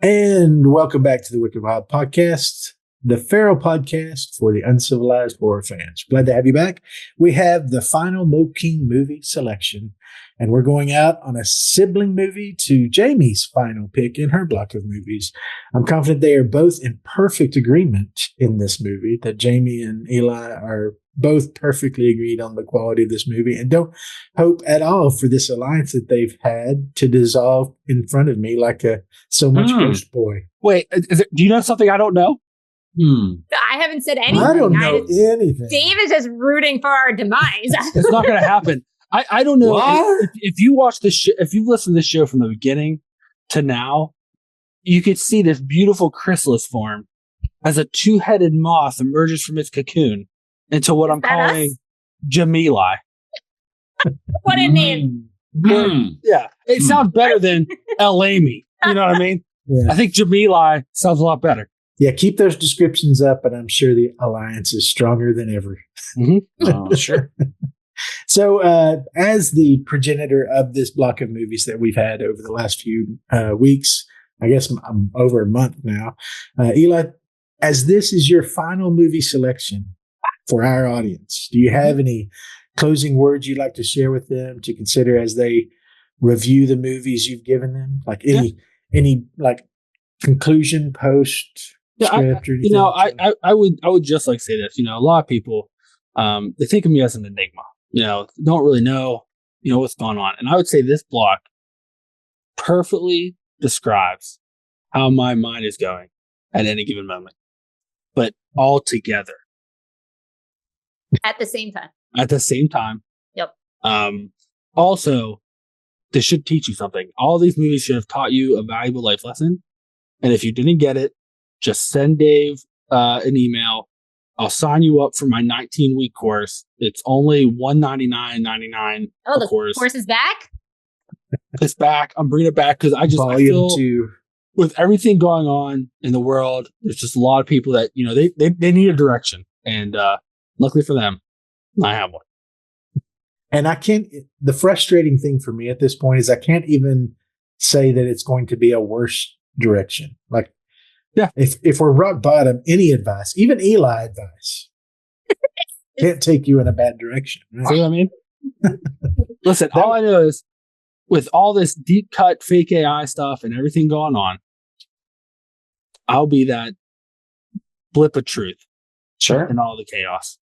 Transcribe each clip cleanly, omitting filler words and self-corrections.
And welcome back to the Wicked Wild Podcast, the feral podcast for the uncivilized horror fans. Glad to have you back. We have the final Mo King movie selection, and we're going out on a sibling movie to Jamie's final pick in her block of movies. I'm confident they are both in perfect agreement in this movie, that Jamie and Eli are both perfectly agreed on the quality of this movie, and don't hope at all for this alliance that they've had to dissolve in front of me like a so much ghost boy. Wait, do you know something I don't know? I haven't said anything. I don't know anything. Dave is just rooting for our demise. It's not going to happen. I don't know if you watch this show, if you've listened to this show from the beginning to now, you could see this beautiful chrysalis form as a two-headed moth emerges from its cocoon into what I'm calling Jamili. What a name. Yeah, it sounds better than El Amy. You know what I mean? Yeah. I think Jamili sounds a lot better. Yeah, keep those descriptions up, and I'm sure the alliance is stronger than ever. Oh, sure. So, as the progenitor of this block of movies that we've had over the last few weeks, I guess I'm over a month now, Eli, as this is your final movie selection for our audience, do you have any closing words you'd like to share with them to consider as they review the movies you've given them? Like any like conclusion, post script, or anything? I would just like to say this. A lot of people they think of me as an enigma. Don't really know what's going on, and I would say this block perfectly describes how my mind is going at any given moment, but all together. At the same time. At the same time. Yep. Also, this should teach you something. All these movies should have taught you a valuable life lesson. And if you didn't get it, just send Dave an email. I'll sign you up for my 19-week course. It's only $199.99. Oh, the course is back? It's back. I'm bringing it back because I feel with everything going on in the world, there's just a lot of people that, they need a direction. And luckily for them, I have one. And the frustrating thing for me at this point is I can't even say that it's going to be a worse direction. Like, yeah, if we're rock bottom, any advice, even Eli advice, can't take you in a bad direction. Right? See what I mean? Listen, all I know is with all this deep cut fake AI stuff and everything going on, I'll be that blip of truth. Sure. In all the chaos.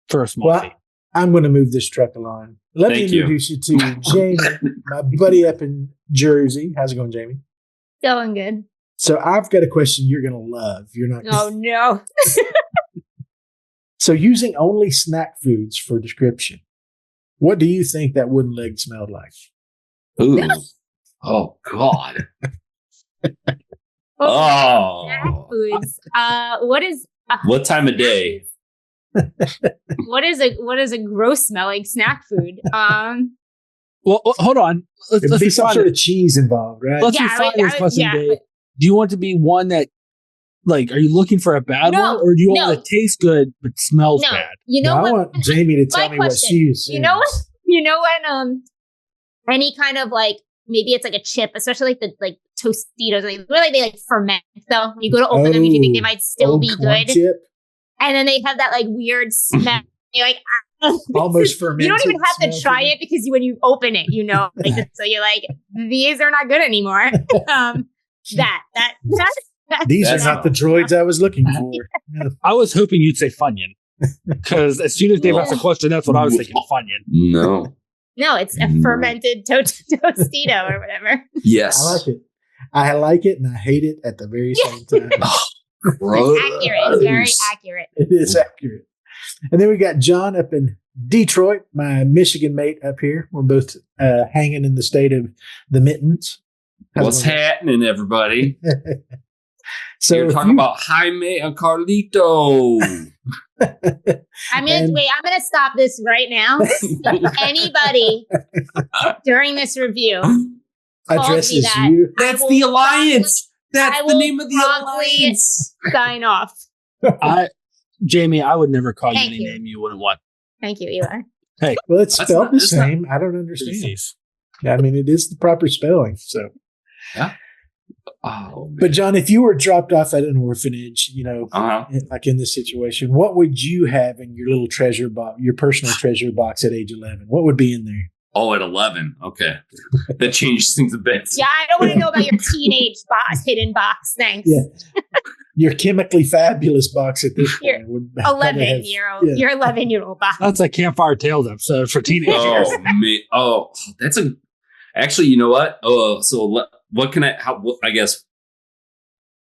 For a small fee. I'm going to move this truck along. Let me introduce you to Jamie, my buddy up in Jersey. How's it going, Jamie? Going good. So I've got a question you're going to love. You're not. Oh, no. So using only snack foods for description, what do you think that wooden leg smelled like? Ooh. Oh, God. Snack foods. What time of day? What is a gross smelling snack food? Well, hold on. Let's be some sort of cheese involved, right? Let's refine this question, Dave. Do you want to be one that, are you looking for a bad one, or do you want one that tastes good but smells bad? I want Jamie to tell me what she is. You know when any kind of maybe it's like a chip, especially the Tostitos, where they ferment. So when you go to open them, you think they might still be good. Chip. And then they have that weird smell. You're like, almost fermented. You don't even have to try it because when you open it, so you're like, these are not good anymore. These are not the droids I was looking for. I was hoping you'd say Funyun, because as soon as Dave asked a question, that's what I was thinking. Funyun. No, it's a fermented Tostito or whatever. Yes, I like it, and I hate it at the very same time. It's accurate. It's very accurate. It is accurate. And then we got John up in Detroit, my Michigan mate up here. We're both hanging in the state of the mittens. What's happening, everybody? So you're talking about Jaime and Carlito. I'm gonna stop this right now. Anybody during this review addresses you. That's the alliance. That's the name of the alliance. Sign off. Jamie, I would never call you any name you wouldn't want. Thank you, Eli. Hey, well, it's spelled the same. I don't understand. Yeah, I mean, it is the proper spelling. So, yeah. Oh, man. But John, if you were dropped off at an orphanage, Uh-huh. like in this situation, what would you have in your little treasure box, your personal treasure box at age 11? What would be in there? Oh, at 11. Okay. That changes things a bit. Yeah, I don't want to know about your teenage box, hidden box. Thanks. Yeah. Your chemically fabulous box at this point. would 11-year-old. yeah. Your 11-year-old box. That's a Campfire Tales episode for teenagers. Oh, man. Oh, that's a... Actually, you know what? Oh, so what can I guess...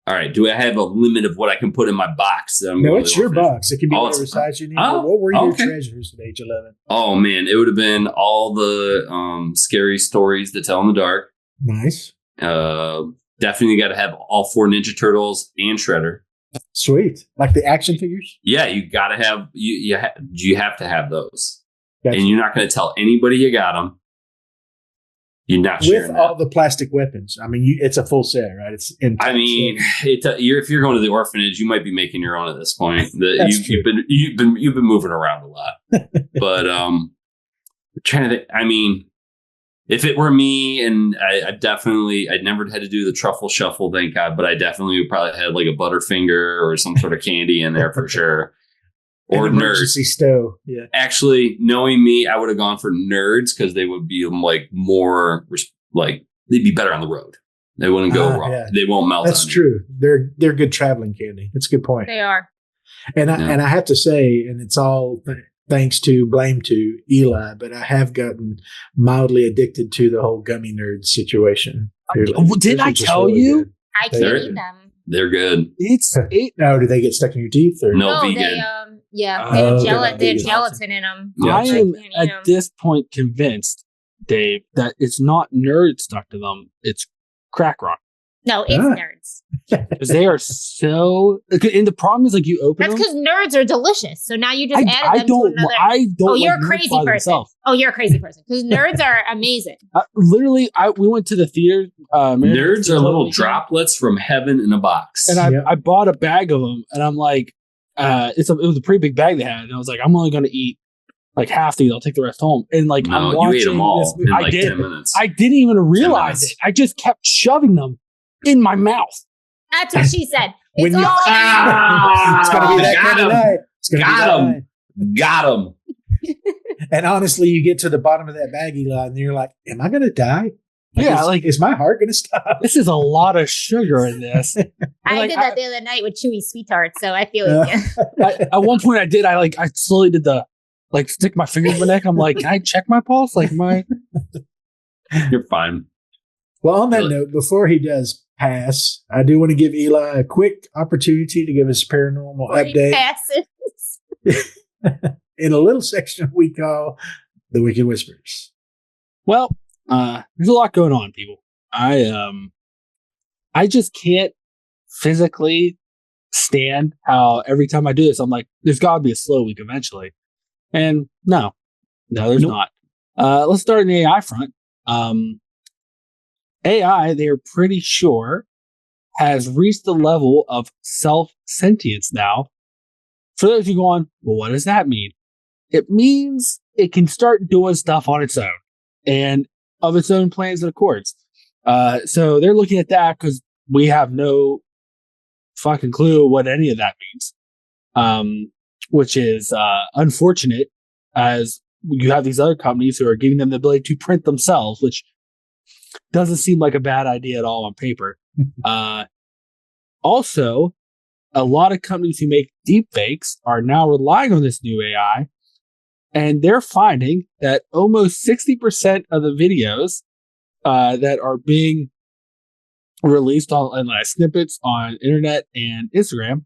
All right. Do I have a limit of what I can put in my box? No, it's your box. It can be whatever size you need. Oh, what were your okay. treasures at age 11? Oh, man. It would have been all the scary stories to tell in the dark. Nice. Definitely got to have all 4 Ninja Turtles and Shredder. Sweet. Like the action figures? Yeah, you got to have... You have to have those. Gotcha. And you're not going to tell anybody you got them. You're not sharing with all the plastic weapons. I mean, it's a full set, right? It's in. I mean, if you're going to the orphanage, you might be making your own at this point. You've been moving around a lot, but trying to think. I mean, if it were me, and I'd never had to do the truffle shuffle, thank God, but I definitely would probably had like a Butterfinger or some sort of candy in there for sure. Or emergency nerds. stove. Yeah. Actually, knowing me, I would have gone for nerds because they would be like more like they'd be better on the road. They wouldn't go wrong. Yeah. They won't melt. That's true. They're good traveling candy. That's a good point. They are. And I have to say, and it's all blame to Eli, but I have gotten mildly addicted to the whole gummy nerd situation. Didn't I tell you? Good. I can't eat them. They're good. Now, do they get stuck in your teeth? Or? No, vegan. They have gelatin in them. Yeah. I am at this point convinced, Dave, that it's not nerds stuck to them. It's crack rock. No, it's nerds. Because they are so... And the problem is, like, you open That's them... because nerds are delicious. So now you just added them to another... I don't. Oh, you're a crazy person. Themselves. Oh, you're a crazy person. Because nerds are amazing. Literally, we went to the theater. Nerds are little droplets from heaven in a box. And I bought a bag of them, and I'm like, it was a pretty big bag they had. And I was like, I'm only going to eat like half these. I'll take the rest home. And like, I'm watching you ate them all in like 10 minutes. I didn't even realize it. I just kept shoving them in my mouth. That's what she said. It's going to be that kind of night. Got him. And honestly, you get to the bottom of that bag, Eli, and you're like, am I going to die? Is my heart going to stop? This is a lot of sugar in this. I did that the other night with Chewy Sweet Tarts, so I feel it. At one point I did. I slowly did the stick my fingers in my neck. I'm like, can I check my pulse? You're fine. Well, on that note, before he does pass, I do want to give Eli a quick opportunity to give us a paranormal update. In a little section we call The Wicked Whispers. Well, there's a lot going on, people. I just can't physically stand how every time I do this, I'm like, there's got to be a slow week eventually. And no, there's not. Let's start in the AI front. AI, they're pretty sure, has reached the level of self-sentience now. For those of you going, well, what does that mean? It means it can start doing stuff on its own and of its own plans and accords. So they're looking at that because we have no fucking clue what any of that means, which is unfortunate, as you have these other companies who are giving them the ability to print themselves, which doesn't seem like a bad idea at all on paper. Also, a lot of companies who make deepfakes are now relying on this new AI, and they're finding that almost 60% of the videos that are being released on snippets on internet and Instagram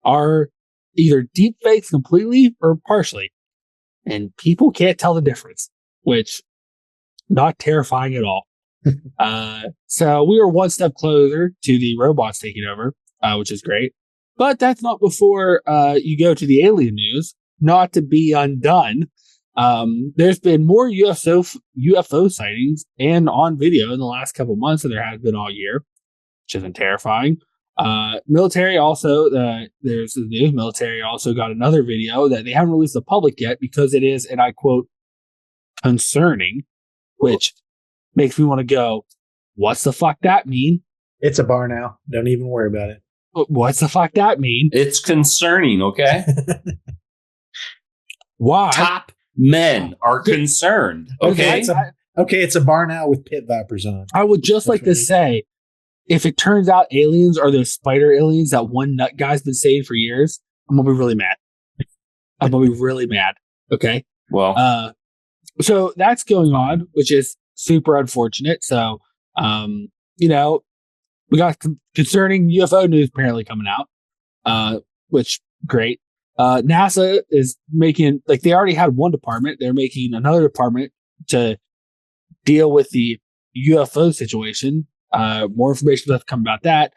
are either deepfakes completely or partially. And people can't tell the difference, which not terrifying at all. So we are one step closer to the robots taking over, which is great. But that's not before you go to the alien news. Not to be undone. There's been more UFO sightings and on video in the last couple of months than there has been all year, which isn't terrifying. Military also, there's the news. Military also got another video that they haven't released to the public yet because it is, and I quote, concerning, which makes me want to go, what's the fuck that mean? It's a bar now. Don't even worry about it. What's the fuck that mean? It's concerning, okay? Why? Top men are concerned, okay? It's a bar now with pit vipers on. I would just like to say, if it turns out aliens are those spider aliens that one nut guy's been saying for years, I'm going to be really mad. I'm going to be really mad. Okay? Well, so that's going on, which is super unfortunate. So, we got concerning UFO news apparently coming out, which great. NASA is making, like, they already had one department. They're making another department to deal with the UFO situation. More information will come about that.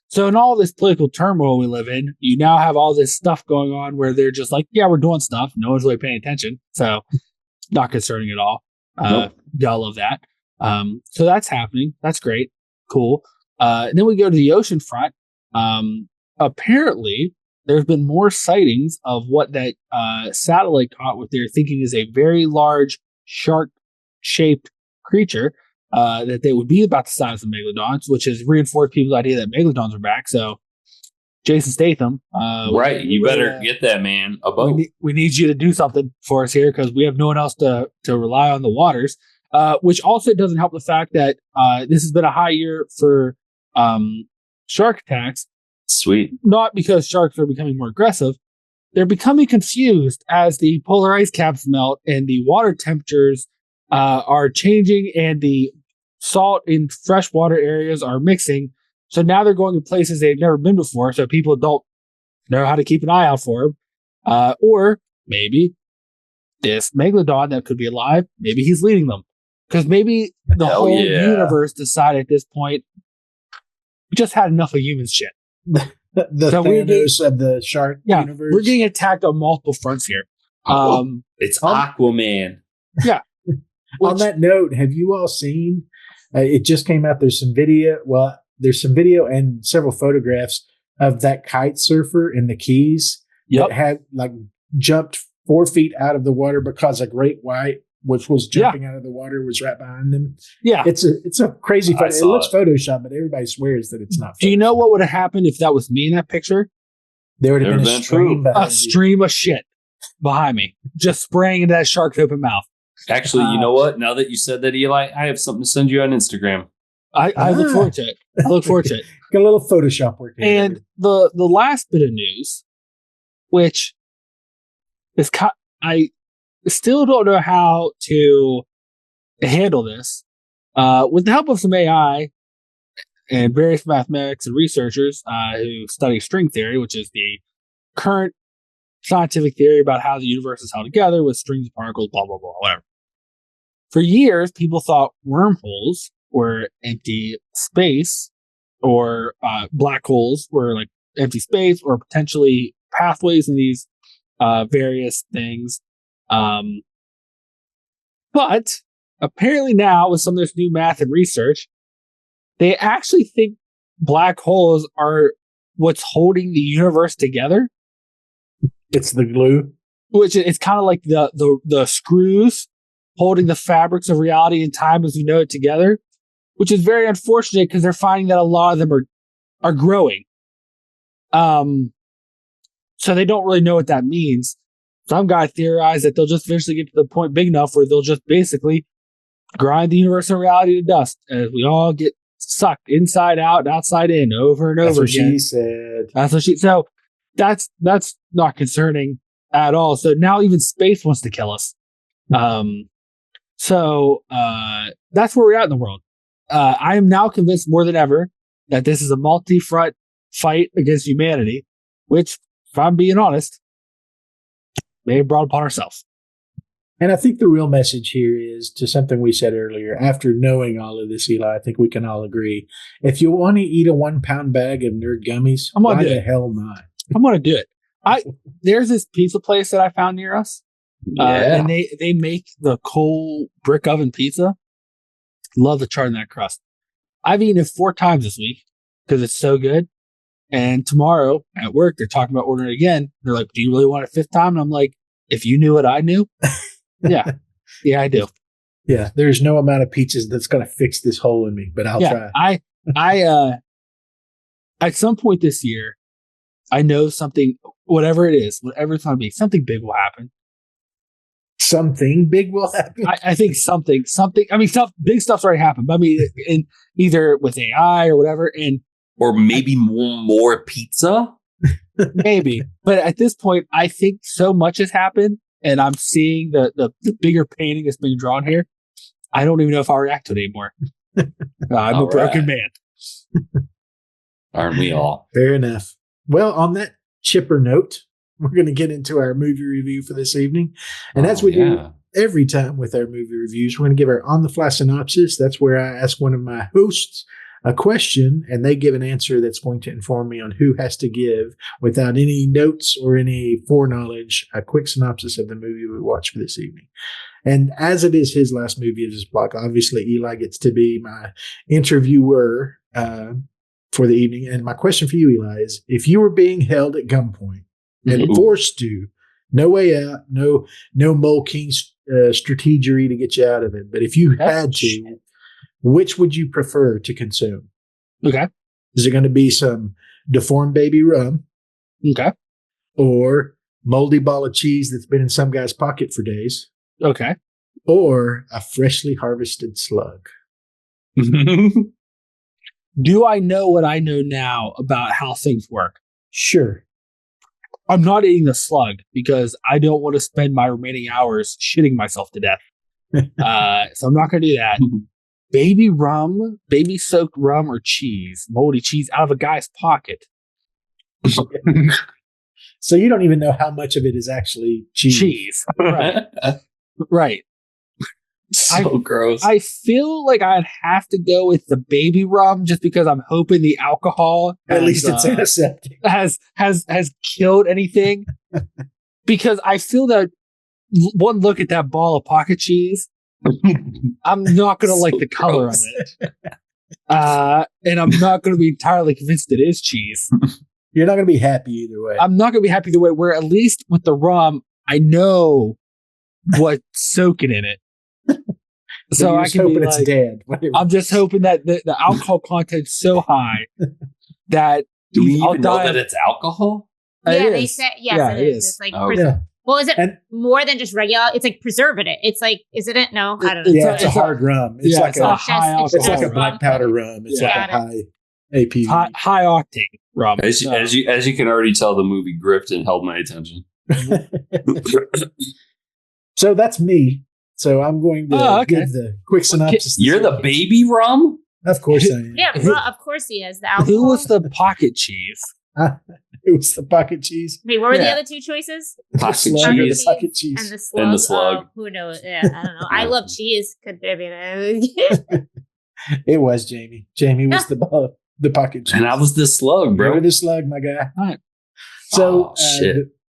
So in all this political turmoil we live in, you now have all this stuff going on where they're just like, yeah, we're doing stuff. No one's really paying attention. So not concerning at all. Nope. Gotta love that. So that's happening. That's great. Cool. And then we go to the ocean front. Apparently there's been more sightings of what that satellite caught, what they're thinking is a very large shark-shaped creature. That they would be about the size of megalodons, which has reinforced people's idea that megalodons are back. So, Jason Statham, right? You better get that man a boat. We need you to do something for us here because we have no one else to rely on the waters. Which also doesn't help the fact that this has been a high year for shark attacks. Sweet. Not because sharks are becoming more aggressive. They're becoming confused as the polar ice caps melt and the water temperatures are changing and the salt in freshwater areas are mixing. So now they're going to places they've never been before. So people don't know how to keep an eye out for them. Or maybe this megalodon that could be alive, maybe he's leading them. Because maybe the whole universe decided at this point, we just had enough of human shit. The Thanos of the shark universe. We're getting attacked on multiple fronts here. It's Aquaman. Yeah. On that note, have you all seen? It just came out. There's some video. Well, there's some video and several photographs of that kite surfer in the Keys that had jumped 4 feet out of the water because a great white, which was jumping out of the water, was right behind them. Yeah, it's a crazy photo. It looks Photoshop, but everybody swears that it's not. Do you know what would have happened if that was me in that picture? There would have been a stream of shit behind me, just spraying into that shark's open mouth. Actually, you know what? Now that you said that, Eli, I have something to send you on Instagram. I look forward to it. I look forward to it. Got a little Photoshop work. And the last bit of news, which is I still don't know how to handle this. With the help of some AI and various mathematics and researchers who study string theory, which is the current scientific theory about how the universe is held together with strings of particles, blah, blah, blah, whatever. For years, people thought wormholes were empty space, or black holes were like empty space, or potentially pathways in these various things. But apparently now, with some of this new math and research, they actually think black holes are what's holding the universe together. It's the glue. Which it's kind of like the screws holding the fabrics of reality and time as we know it together, which is very unfortunate because they're finding that a lot of them are growing. So they don't really know what that means. Some guy theorized that they'll just eventually get to the point big enough where they'll just basically grind the universe and reality to dust as we all get sucked inside out and outside in over and over again. That's what she said. That's what she. So that's not concerning at all. So now even space wants to kill us. So that's where we're at in the world. I am now convinced more than ever that this is a multi-front fight against humanity, which, if I'm being honest, may have brought upon ourselves. And I think the real message here is to something we said earlier. After knowing all of this, Eli, I think we can all agree. If you want to eat a 1 pound bag of nerd gummies, why the hell not? I'm going to do it. There's this pizza place that I found near us. And they make the coal brick oven pizza. Love the char in that crust. I've eaten it 4 times this week because it's so good. And tomorrow at work, they're talking about ordering it again. They're like, do you really want it 5th time? And I'm like, if you knew what I knew. Yeah, I do. Yeah, there's no amount of pizzas that's going to fix this hole in me, but I'll try. I at some point this year, I know something, whatever it is, whatever it's going to be, something big will happen. Something big will happen. I think something. I mean, big stuff's already happened. But I mean, in either with AI or whatever, or maybe more pizza. Maybe, but at this point, I think so much has happened, and I'm seeing the bigger painting that's being drawn here. I don't even know if I'll react to it anymore. I'm a broken man. Aren't we all? Fair enough. Well, on that chipper note, we're going to get into our movie review for this evening. And as we do every time with our movie reviews, we're going to give our on-the-fly synopsis. That's where I ask one of my hosts a question, and they give an answer that's going to inform me on who has to give, without any notes or any foreknowledge, a quick synopsis of the movie we watched for this evening. And as it is his last movie of this block, obviously Eli gets to be my interviewer for the evening. And my question for you, Eli, is if you were being held at gunpoint and forced to, no way out, no Mole King strategery to get you out of it, but if you had to, which would you prefer to consume? Okay. Is it going to be some deformed baby rum? Okay. Or moldy ball of cheese that's been in some guy's pocket for days? Okay. Or a freshly harvested slug? Do I know what I know now about how things work? Sure. I'm not eating the slug because I don't want to spend my remaining hours shitting myself to death. So I'm not going to do that. Baby rum, baby soaked rum or cheese, moldy cheese out of a guy's pocket. So you don't even know how much of it is actually cheese. Right. Right. So gross. I feel like I'd have to go with the baby rum just because I'm hoping the alcohol at least it's antiseptic. has killed anything. Because I feel that one look at that ball of pocket cheese, I'm not going to like the color of it. And I'm not going to be entirely convinced it is cheese. You're not going to be happy either way. I'm not going to be happy either way, where at least with the rum, I know what's soaking in it. So I can hoping be it's like, dead. I'm just hoping that the alcohol content's so high that do we even know die. that it's alcohol? Yeah, they said yes, it is. It's like well, is it more than just regular? It's like preservative. It's like, isn't it? No, I don't know. Yeah, it's a hard rum. It's like a high alcohol. It's like a black powder rum. It's like a high APV, high octane rum. As you can already tell, the movie gripped and held my attention. So that's me. So I'm going to give the quick synopsis. You're the baby rum? Of course I am. Yeah, of course he is. The alcohol. Who was the pocket cheese? It was the pocket cheese. Wait, what were the other two choices? Pocket cheese. Pocket cheese. And the slug. Oh, who knows? Yeah, I don't know. I love cheese. It was Jamie. Jamie was the pocket cheese. And I was the slug, bro. You were the slug, my guy. All right. So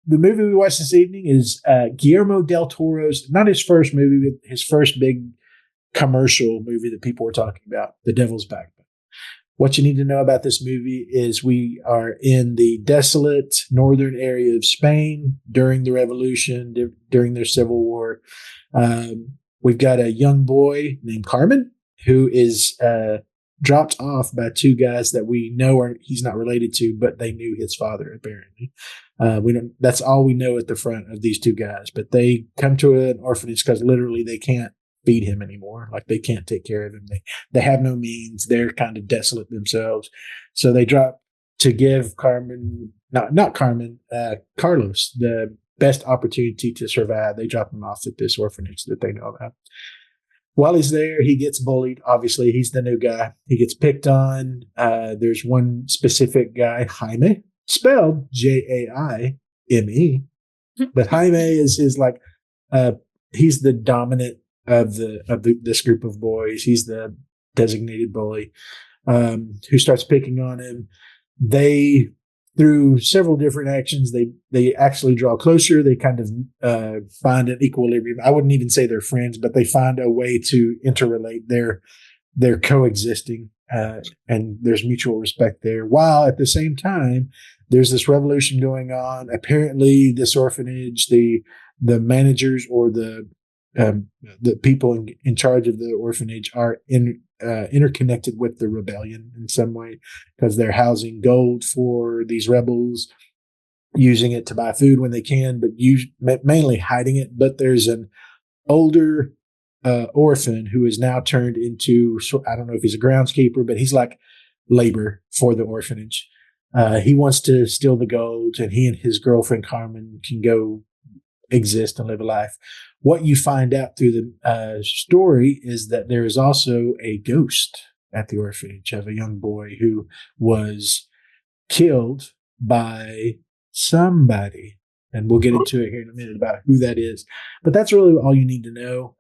the movie we watched this evening is Guillermo del Toro's, not his first movie, but his first big commercial movie that people were talking about, The Devil's Backbone. What you need to know about this movie is we are in the desolate northern area of Spain during the revolution, during their civil war. We've got a young boy named Carmen who is dropped off by two guys that we know he's not related to, but they knew his father apparently. That's all we know at the front of these two guys, but they come to an orphanage because literally they can't feed him anymore. Like they can't take care of him. They have no means. They're kind of desolate themselves. So they drop to give Carmen, not Carmen, Carlos, the best opportunity to survive. They drop him off at this orphanage that they know about. While he's there, he gets bullied. Obviously, he's the new guy. He gets picked on. There's one specific guy, Jaime, spelled Jaime, but Jaime is his he's the dominant of this group of boys. He's the designated bully who starts picking on him. They, through several different actions, they actually draw closer. They kind of find an equilibrium. I wouldn't even say they're friends, but they find a way to interrelate. They're coexisting, and there's mutual respect there. While at the same time, there's this revolution going on. Apparently, this orphanage, the managers or the people in charge of the orphanage are interconnected with the rebellion in some way because they're housing gold for these rebels, using it to buy food when they can, but mainly hiding it. But there's an older orphan who is now turned into, I don't know if he's a groundskeeper, but he's like labor for the orphanage. He wants to steal the gold, and he and his girlfriend Carmen can go exist and live a life. What you find out through the story is that there is also a ghost at the orphanage of a young boy who was killed by somebody. And we'll get into it here in a minute about who that is. But that's really all you need to know.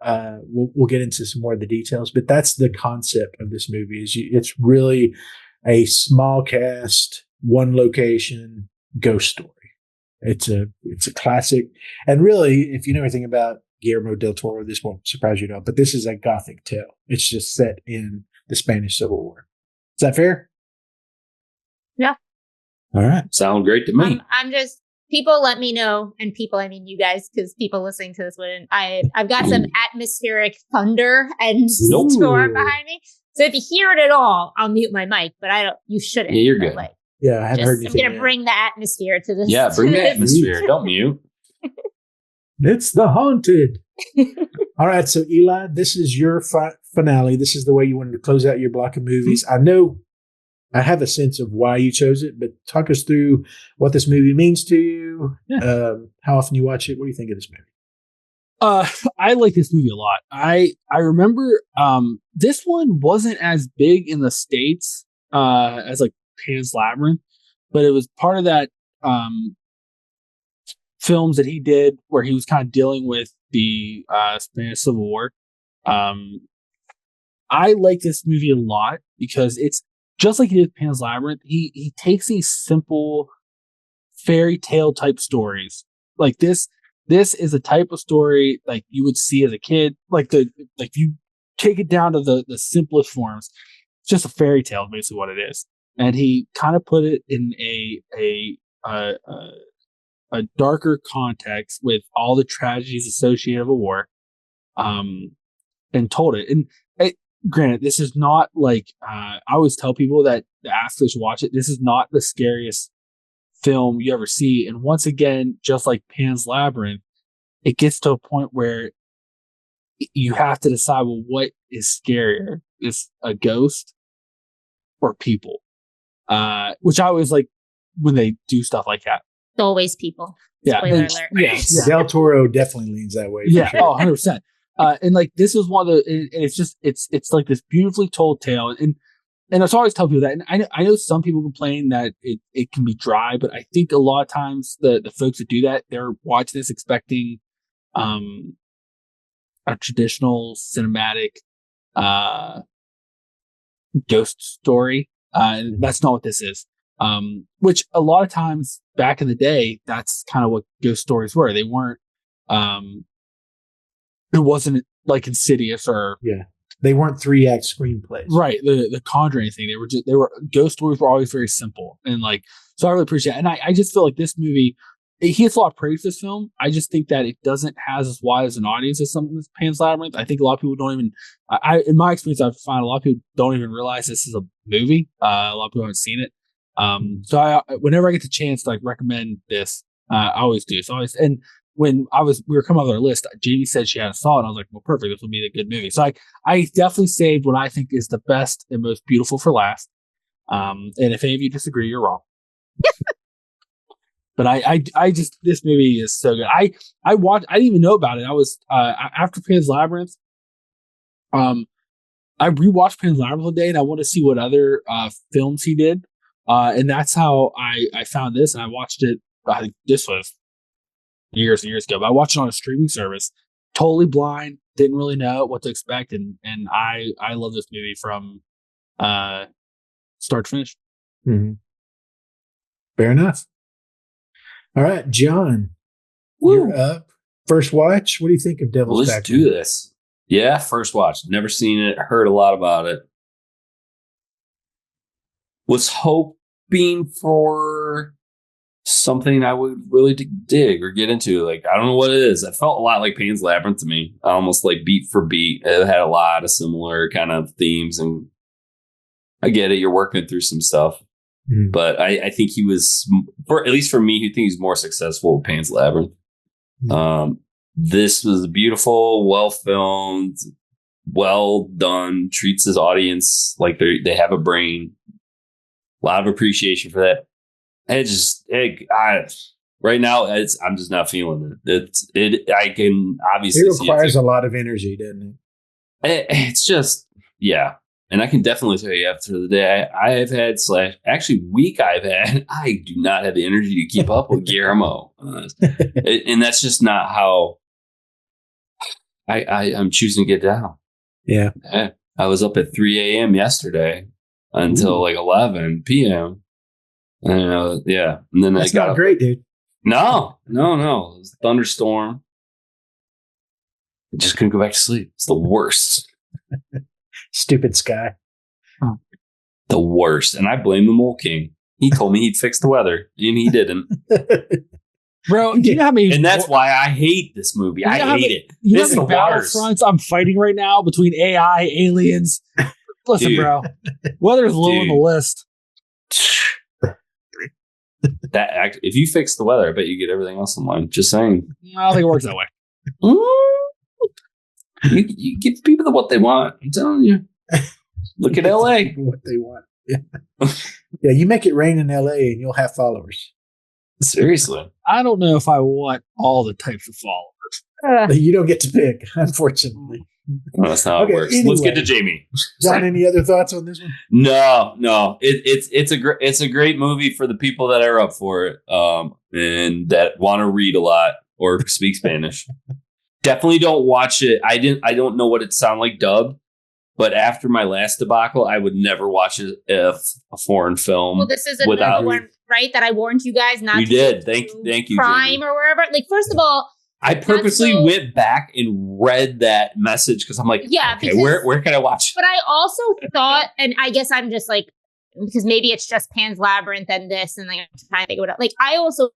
We'll get into some more of the details, but that's the concept of this movie. It's really a small cast, one location ghost story. It's a classic. And really, if you know anything about Guillermo del Toro, this won't surprise you at all. But this is a Gothic tale. It's just set in the Spanish Civil War. Is that fair? Yeah. All right. Sound great to me. I'm just, people let me know, and people, I mean you guys, because people listening to this wouldn't. I've got some atmospheric thunder and storm behind me. So if you hear it at all, I'll mute my mic, but you shouldn't. Yeah, you're good. Like, yeah, I haven't heard anything. I'm going to bring the atmosphere to this. Yeah, bring the atmosphere. Don't mute. It's the haunted. All right, so Eli, this is your finale. This is the way you wanted to close out your block of movies. I know I have a sense of why you chose it, but talk us through what this movie means to you, how often you watch it. What do you think of this movie? I like this movie a lot. I remember this one wasn't as big in the States as like Pan's Labyrinth, but it was part of that films that he did where he was kind of dealing with the Spanish Civil War. I like this movie a lot because it's just like he did Pan's Labyrinth. He takes these simple fairy tale type stories like this. This is a type of story like you would see as a kid. Like you take it down to the simplest forms. It's just a fairy tale, basically what it is. And he kind of put it in a darker context with all the tragedies associated with a war, and told it. And granted, this is not like I always tell people that ask they should watch it. This is not the scariest film you ever see. And once again, just like Pan's Labyrinth, it gets to a point where you have to decide, well, what is scarier? Is a ghost or people? Which I always like when they do stuff like that. It's always people. Yeah. Spoiler alert. Yeah. Del Toro definitely leans that way. Yeah. Sure. 100%. And like, this is one of the, and it's like this beautifully told tale. And I always tell people that, and I know some people complain that it can be dry, but I think a lot of times the folks that do that, they're watching this expecting a traditional cinematic ghost story. And that's not what this is. Which a lot of times back in the day, that's kind of what ghost stories were. They weren't, it wasn't like Insidious or they weren't 3-act screenplays, right? The Conjuring thing. They were ghost stories were always very simple, and like, so I really appreciate it. And I just feel like this movie, he gets a lot of praise for this film. I just think that it doesn't have as wide as an audience as something as Pan's Labyrinth. I think a lot of people don't even, in my experience, I've found a lot of people don't even realize this is a movie. A lot of people haven't seen it. So whenever I get the chance to like recommend this, I always do. So and when we were coming up with our list, Jamie said she hadn't saw it. And I was like, well, perfect. This will be a good movie. So I definitely saved what I think is the best and most beautiful for last. And if any of you disagree, you're wrong. But I just, this movie is so good. I didn't even know about it. I was, after Pan's Labyrinth, I rewatched Pan's Labyrinth one day and I want to see what other, films he did. And that's how I found this, and I watched it. I think this was years and years ago, but I watched it on a streaming service, totally blind, didn't really know what to expect. And I love this movie from, start to finish. Mm-hmm. Fair enough. All right, John, you're up. First watch. What do you think of Devil's Let's Backbone? do this. Yeah, first watch. Never seen it. Heard a lot about it. Was hoping for something I would really dig or get into. Like, I don't know what it is. It felt a lot like Pan's Labyrinth to me, almost like beat for beat. It had a lot of similar kind of themes, and I get it. You're working through some stuff, but I think he was, at least for me, I think he's more successful with Pan's Labyrinth. This was beautiful, well filmed, well done. Treats his audience like they have a brain. A lot of appreciation for that. Right now, I'm just not feeling it. I can obviously. It requires a lot of energy, doesn't it? It's just, yeah. And I can definitely tell you after the day I have had week I've had, I do not have the energy to keep up with Guillermo. And that's just not how I'm choosing to get down. Yeah. I was up at 3 a.m. yesterday until like 11 p.m. And yeah. And then that's I got not great, dude. No. It was a thunderstorm. I just couldn't go back to sleep. It's the worst. Stupid sky. The worst. And I blame the Mole King. He told me he'd fix the weather, and he didn't. Bro, do you know how many? And that's why I hate this movie. I hate it. You This is know the how many worst. battlefronts I'm fighting right now between AI, aliens? Listen, Dude. bro. Weather's low on the list. If you fix the weather, I bet you get everything else in line. Just saying. I don't think it works that way. You give people what they want. I'm telling you. Look at LA. What they want. Yeah. Yeah, you make it rain in LA and you'll have followers. Seriously. I don't know if I want all the types of followers. You don't get to pick, unfortunately. Well, that's not how it works. Anyway. Let's get to Jamie. John, any other thoughts on this one? No. It's a great movie for the people that are up for it, and that want to read a lot or speak Spanish. Definitely don't watch it. I don't know what it sound like dubbed, but after my last debacle, I would never watch a foreign film. Well, this is another one, right? That I warned you guys not. You to did. go Thank to you, Prime Jamie. or wherever. Like, first of all, I purposely went back and read that message because I'm like, yeah, okay, where can I watch? But I also thought, and I guess I'm just like, because maybe it's just Pan's Labyrinth and this, and like I'm trying to think of it. Like, I also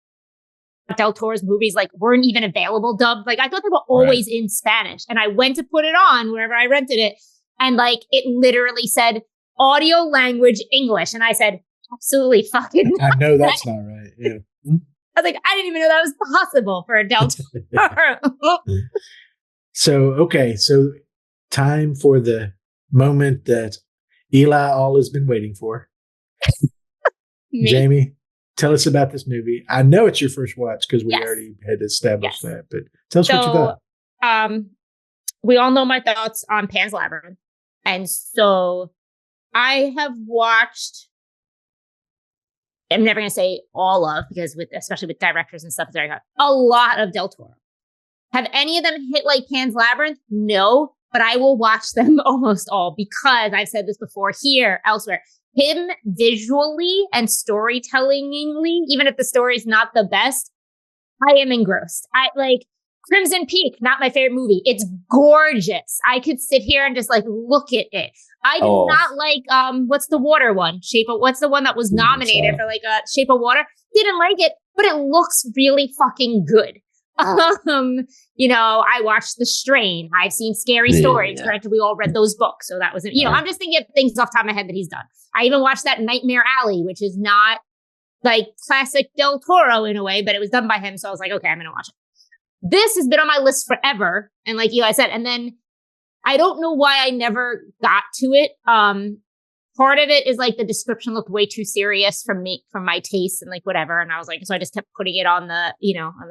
Del Toro's movies like weren't even available dubbed. Like, I thought they were always in Spanish, and I went to put it on wherever I rented it, and like it literally said audio language English, and I said, absolutely fucking not. I know that's not right. Yeah. I was like, I didn't even know that was possible for a Del Toro. So time for the moment that Eli all has been waiting for. Jamie, tell us about this movie. I know it's your first watch because we already had established that, but tell us what you thought. We all know my thoughts on Pan's Labyrinth. And so I have watched, I'm never going to say all of, because especially with directors and stuff, a lot of Del Toro. Have any of them hit like Pan's Labyrinth? No, but I will watch them almost all because I've said this before here, elsewhere. Him visually and storytellingly, even if the story is not the best, I am engrossed. I like Crimson Peak, not my favorite movie. It's gorgeous. I could sit here and just like look at it. I did not like what's the water one? What's the one that was nominated for like Shape of Water? Didn't like it, but it looks really fucking good. I watched The Strain. I've seen Scary Stories. Granted, we all read those books, so that wasn't. I'm just thinking of things off the top of my head that he's done. I even watched that Nightmare Alley, which is not like classic Del Toro in a way, but it was done by him, so I was like, okay, I'm gonna watch it. This has been on my list forever, and like Eli said, and then I don't know why I never got to it. Part of it is like the description looked way too serious from my taste and like whatever. And I was like, so I just kept putting it on the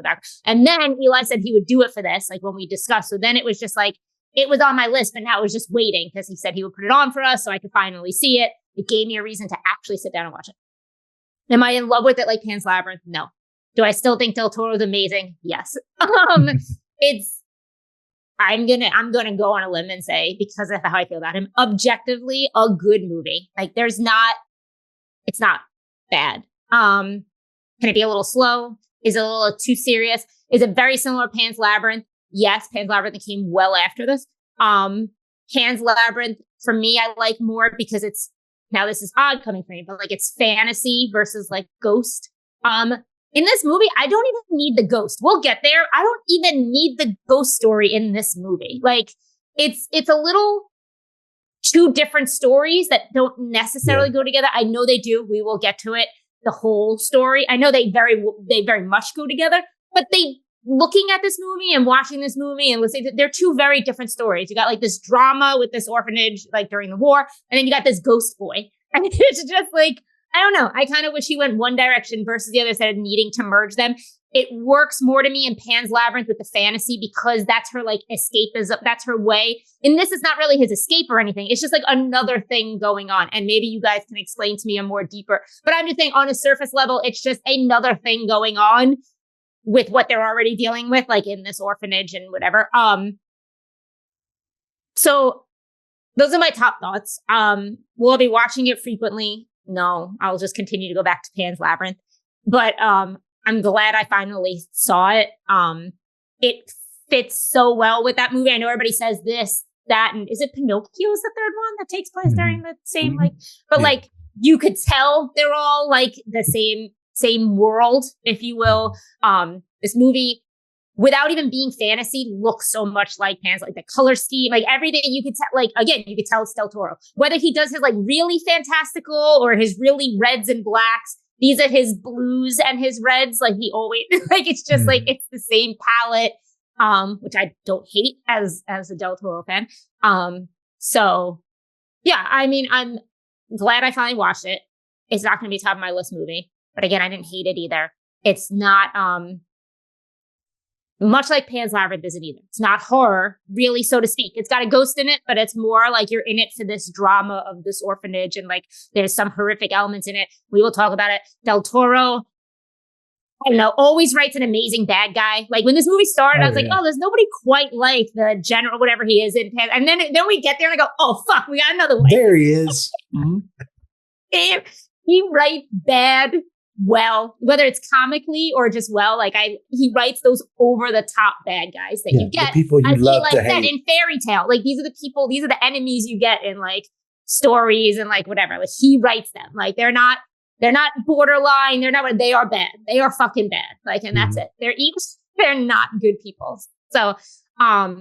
back. And then Eli said he would do it for this, like when we discussed. So then it was just like, it was on my list, but now it was just waiting because he said he would put it on for us so I could finally see it. It gave me a reason to actually sit down and watch it. Am I in love with it like Pan's Labyrinth? No. Do I still think Del Toro's amazing? Yes. I'm gonna go on a limb and say, because of how I feel about him, objectively a good movie. Like it's not bad. Can it be a little slow? Is it a little too serious? Is it very similar to Pan's Labyrinth? Yes, Pan's Labyrinth came well after this. Pan's Labyrinth, for me, I like more because now this is odd coming from me, but like it's fantasy versus like ghost. in this movie, I don't even need the ghost. We'll get there. I don't even need the ghost story in this movie. Like, it's a little two different stories that don't necessarily go together. I know they do. We will get to it. The whole story. I know they very much go together, but looking at this movie and watching this movie and listening, they're two very different stories. You got like this drama with this orphanage, like during the war, and then you got this ghost boy. And it's just like, I don't know. I kind of wish he went one direction versus the other instead of needing to merge them. It works more to me in Pan's Labyrinth with the fantasy because that's her like escapism. That's her way. And this is not really his escape or anything. It's just like another thing going on. And maybe you guys can explain to me a more deeper, but I'm just saying on a surface level, it's just another thing going on with what they're already dealing with, like in this orphanage and whatever. So those are my top thoughts. Will I be watching it frequently? No, I'll just continue to go back to Pan's Labyrinth. But I'm glad I finally saw it. It fits so well with that movie. I know everybody says this, that, and is it Pinocchio is the third one that takes place during the same, like, but like you could tell they're all like the same world, if you will. This movie, without even being fantasy, looks so much like Pan's, like the color scheme, like everything you could tell, like, again, you could tell it's Del Toro. Whether he does his like really fantastical or his really reds and blacks, these are his blues and his reds. Like he always, like, it's just like, it's the same palette, which I don't hate as a Del Toro fan. So yeah, I mean, I'm glad I finally watched it. It's not going to be top of my list movie, but again, I didn't hate it either. It's not, much like Pan's Labyrinth isn't either. It's not horror, really, so to speak. It's got a ghost in it, but it's more like you're in it for this drama of this orphanage and like there's some horrific elements in it. We will talk about it. Del Toro, I don't know, always writes an amazing bad guy. Like when this movie started, I was like, oh, there's nobody quite like the general, whatever he is in Pan. And then we get there and I go, oh, fuck, we got another one. There he is. And he writes bad well, whether it's comically or just well, like he writes those over the top bad guys that you get. The people you love like to that hate. in fairy tale. Like these are the enemies you get in like stories and like whatever. Like he writes them. Like they're not borderline. They are bad. They are fucking bad. Like, and that's it. They're not good people. So, yeah,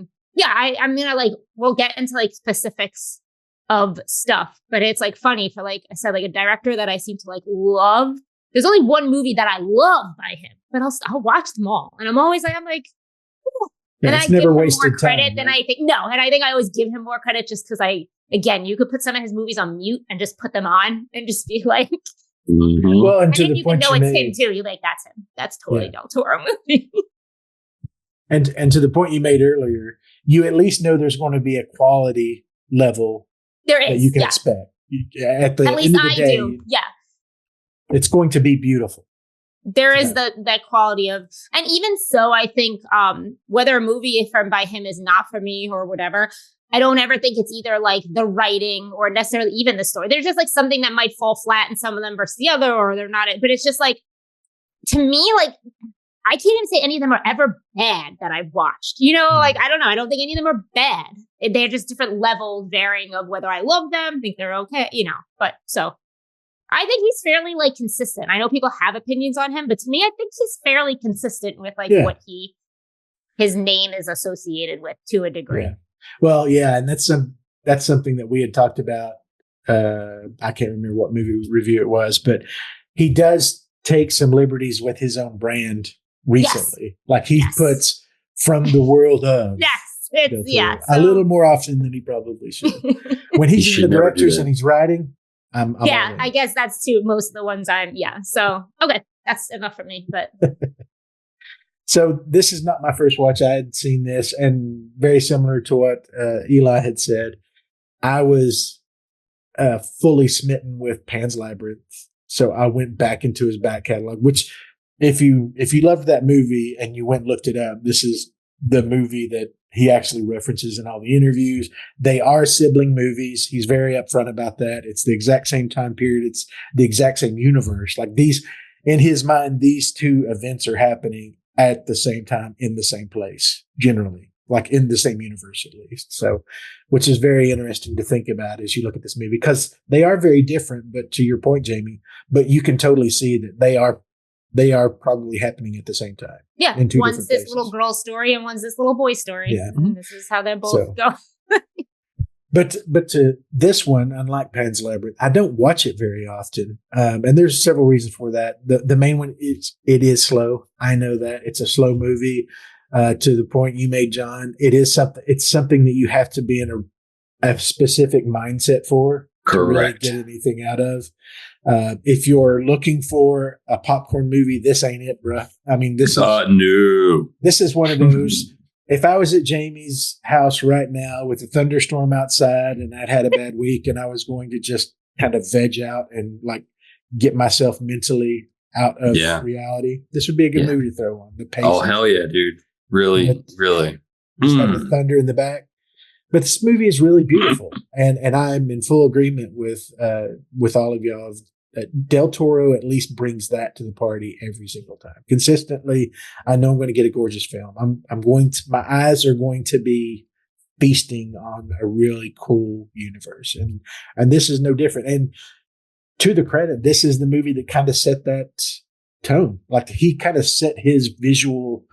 I'm gonna like, we'll get into like specifics of stuff, but it's like funny for like I said, like a director that I seem to like love. There's only one movie that I love by him, but I'll watch them all. And I'm always like, ooh. Yeah, and it's I never give him wasted more credit time, than right? I think. No, and I think I always give him more credit just because again, you could put some of his movies on mute and just put them on and just be like, well, and to then the you point can know you it's made, him too. You're like, that's him. That's totally Del Toro movie. and to the point you made earlier, you at least know there's going to be a quality level There is that you can expect. At the At least end of the I day, do. Yeah. It's going to be beautiful. There is that quality of, and even so, I think whether a movie from by him is not for me or whatever, I don't ever think it's either like the writing or necessarily even the story. There's just like something that might fall flat in some of them versus the other, or they're not. But it's just like, to me, like I can't even say any of them are ever bad that I've watched. You know, like I don't know. I don't think any of them are bad. They're just different levels, varying of whether I love them, think they're okay. You know, but so. I think he's fairly like consistent. I know people have opinions on him, but to me, I think he's fairly consistent with like what his name is associated with to a degree. Yeah. Well, yeah, and that's something that we had talked about. I can't remember what movie review it was, but he does take some liberties with his own brand recently. Yes. Like he puts from the world of. It's a little more often than he probably should. When he's in the directors and he's writing. I'm I guess that's too most of the ones so okay, that's enough for me. But so this is not my first watch. I had seen this, and very similar to what Eli had said, I was fully smitten with Pan's Labyrinth, so I went back into his back catalog, which if you loved that movie and you went and looked it up, this is the movie that he actually references in all the interviews. They are sibling movies. He's very upfront about that. It's the exact same time period. It's the exact same universe. Like these, in his mind, these two events are happening at the same time in the same place, generally, like in the same universe at least. So, which is very interesting to think about as you look at this movie, because they are very different, but to your point, Jamie, but you can totally see that they are they are probably happening at the same time. Yeah. In two one's different this places. little girl story and one's this little boy story. Yeah. And this is how they're both going. But to this one, unlike Pan's Labyrinth, I don't watch it very often, and there's several reasons for that. The main one is it is slow. I know that it's a slow movie. To the point you made, John, it is something. It's something that you have to be in a specific mindset for to really get anything out of. If you're looking for a popcorn movie, this ain't it, bruh. I mean, this is no. This is one of those. If I was at Jamie's house right now with a thunderstorm outside and I'd had a bad week and I was going to just kind of veg out and like get myself mentally out of reality, this would be a good movie to throw on. The pacing. Oh, hell yeah, dude. Really, really. Just have the thunder in the back. But this movie is really beautiful. And I'm in full agreement with all of y'all. Del Toro at least brings that to the party every single time. Consistently, I know I'm going to get a gorgeous film. My eyes are going to be feasting on a really cool universe. And this is no different. And to the credit, this is the movie that kind of set that tone. Like he kind of set his visual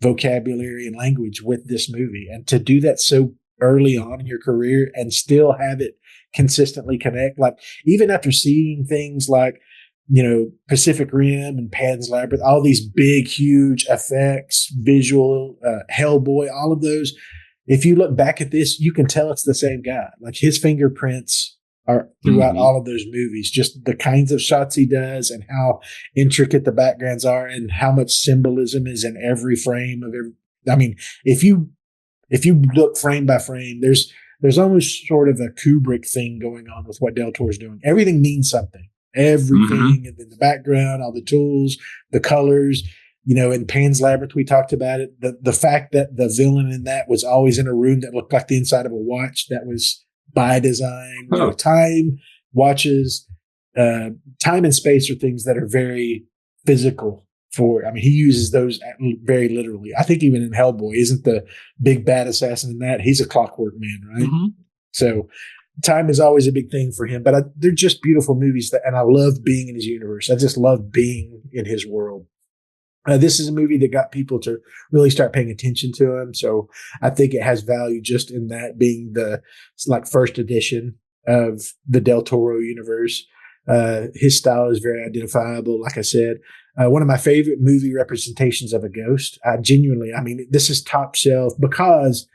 vocabulary and language with this movie. And to do that so early on in your career and still have it consistently connect, like even after seeing things like, Pacific Rim and Pan's Labyrinth, all these big, huge effects, visual, Hellboy, all of those. If you look back at this, you can tell it's the same guy. Like his fingerprints are throughout all of those movies, just the kinds of shots he does and how intricate the backgrounds are and how much symbolism is in every frame of every. I mean, if you look frame by frame, there's almost sort of a Kubrick thing going on with what Del Toro's doing. Everything means something. Everything in the background, all the tools, the colors. In Pan's Labyrinth, we talked about it. The fact that the villain in that was always in a room that looked like the inside of a watch, that was by design. Time, watches, time and space are things that are very physical. He uses those very literally. I think even in Hellboy, isn't the big bad assassin in that? He's a clockwork man, right? So time is always a big thing for him. But they're just beautiful movies, and I love being in his universe. I just love being in his world. This is a movie that got people to really start paying attention to him. So I think it has value just in that being the first edition of the Del Toro universe. His style is very identifiable. Like I said, one of my favorite movie representations of a ghost. This is top shelf because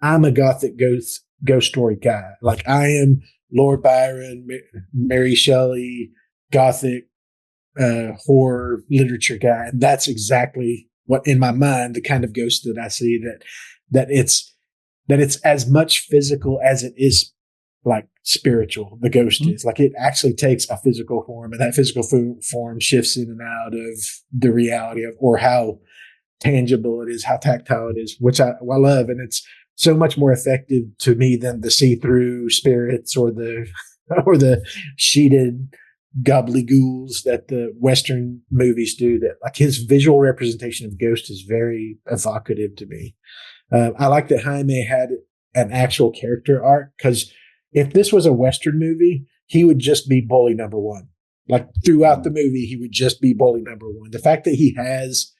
I'm a gothic ghost story guy. Like I am Lord Byron, Mary Shelley, gothic horror literature guy. And that's exactly what, in my mind, the kind of ghost that I see, that it's as much physical as it is like spiritual. The ghost is like, it actually takes a physical form, and that physical form shifts in and out of the reality of, or how tangible it is, how tactile it is, which I love. And it's so much more effective to me than the see-through spirits or the sheeted gobbledygools that the Western movies do. That, like, his visual representation of ghost is very evocative to me. I like that Jaime had an actual character arc, because if this was a Western movie, he would just be bully number one. Like throughout the movie, he would just be bully number one. The fact that he has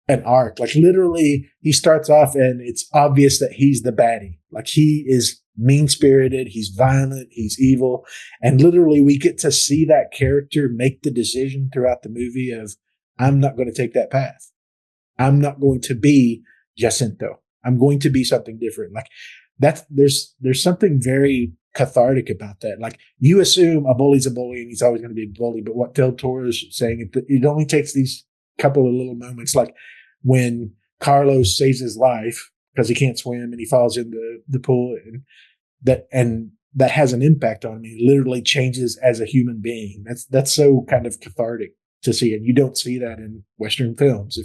an arc, like literally he starts off and it's obvious that he's the baddie. Like he is mean-spirited, he's violent, he's evil. And literally we get to see that character make the decision throughout the movie of, I'm not going to take that path. I'm not going to be Jacinto. I'm going to be something different. Like there's something very cathartic about that. Like you assume a bully's a bully and he's always going to be a bully, but what Del Toro is saying, it only takes these couple of little moments, like when Carlos saves his life because he can't swim and he falls in the pool, and that has an impact on him. He literally changes as a human being. That's so kind of cathartic to see, and you don't see that in Western films.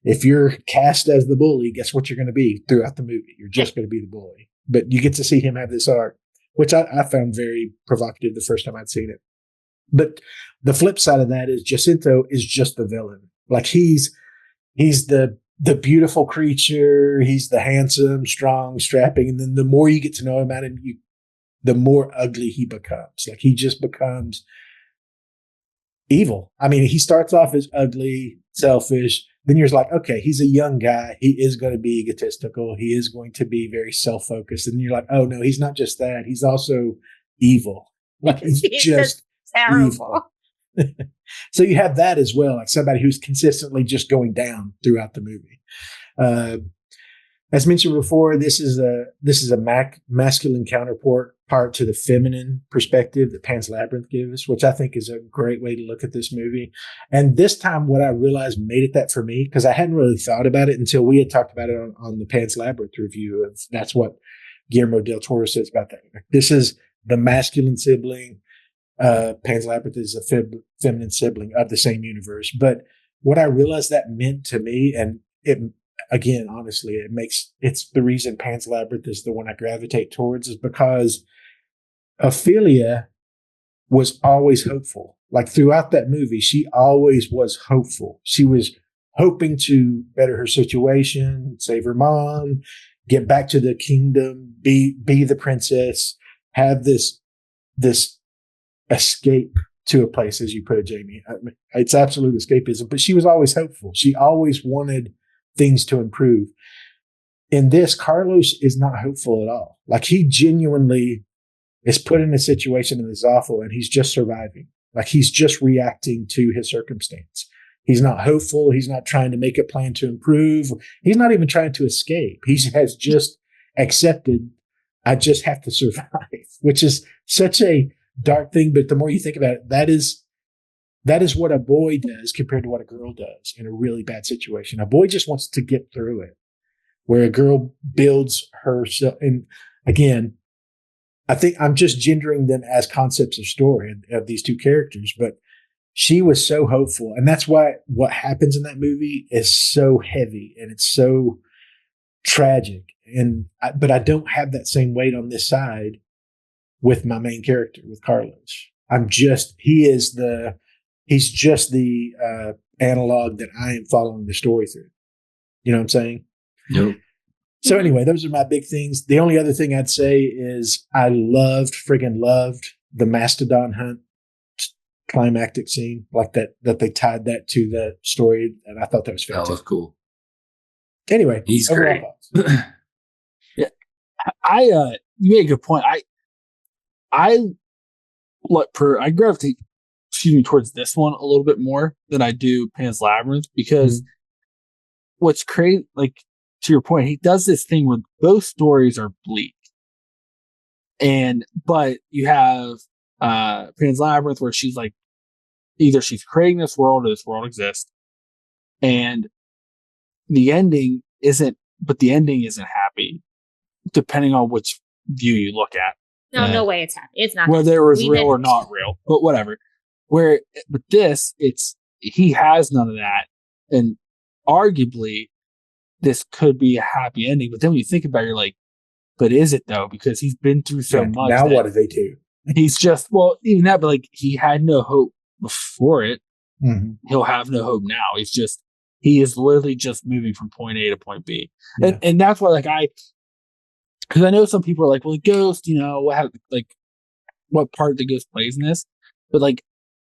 If you're cast as the bully, guess what you're going to be throughout the movie? You're just going to be the bully. But you get to see him have this arc, which I found very provocative the first time I'd seen it. But the flip side of that is Jacinto is just the villain. Like he's the beautiful creature. He's the handsome, strong, strapping. And then the more you get to know about him, the more ugly he becomes. Like he just becomes evil. I mean, he starts off as ugly, selfish. Then you're like, okay, he's a young guy. He is going to be egotistical. He is going to be very self-focused. And you're like, oh no, he's not just that. He's also evil. Like he's just terrible. Evil. So you have that as well, like somebody who's consistently just going down throughout the movie. As mentioned before, this is a masculine counterpart to the feminine perspective that Pan's Labyrinth gives us, which I think is a great way to look at this movie. And this time, what I realized made it that for me, because I hadn't really thought about it until we had talked about it on the Pan's Labyrinth review. Of that's what Guillermo del Toro says about that. This is the masculine sibling. Pan's Labyrinth is a feminine sibling of the same universe. But what I realized that meant to me, and again, honestly, it's the reason Pan's Labyrinth is the one I gravitate towards, is because Ophelia was always hopeful. Like throughout that movie, she always was hopeful. She was hoping to better her situation, save her mom, get back to the kingdom, be the princess, have this escape to a place, as you put it, Jamie. I mean, it's absolute escapism, but she was always hopeful. She always wanted things to improve. In this, Carlos is not hopeful at all. Like he genuinely is put in a situation that is awful and he's just surviving. Like he's just reacting to his circumstance. He's not hopeful. He's not trying to make a plan to improve. He's not even trying to escape. He has just accepted, I just have to survive, which is such a dark thing. But the more you think about it, that is what a boy does compared to what a girl does in a really bad situation. A boy just wants to get through it, where a girl builds herself. And again, I think I'm just gendering them as concepts of story of these two characters, but she was so hopeful. And that's why what happens in that movie is so heavy and it's so tragic. But I don't have that same weight on this side with my main character, with Carlos. He's just the analog that I am following the story through. You know what I'm saying? Yep. So anyway, those are my big things. The only other thing I'd say is I friggin' loved the Mastodon hunt climactic scene, like that they tied that to the story, and I thought that was fantastic. That was cool. Anyway, he's great. Yeah, you made a good point. I gravitate, towards this one a little bit more than I do Pan's Labyrinth, because what's crazy, like to your point, he does this thing where both stories are bleak, but you have Pan's Labyrinth where she's like, either she's creating this world or this world exists, and the ending isn't happy, depending on which view you look at. No way it's happy. It's not. Whether it was real or not real, but whatever. But this, he has none of that, and arguably this could be a happy ending. But then when you think about it, you're like, but is it though? Because he's been through so much. Now what do they do? He's just, well, even that, but like he had no hope before it. Mm-hmm. He'll have no hope now. He is literally just moving from point A to point B. Yeah. And that's why, like, because I know some people are like, well, Ghost, what part the Ghost plays in this? But like,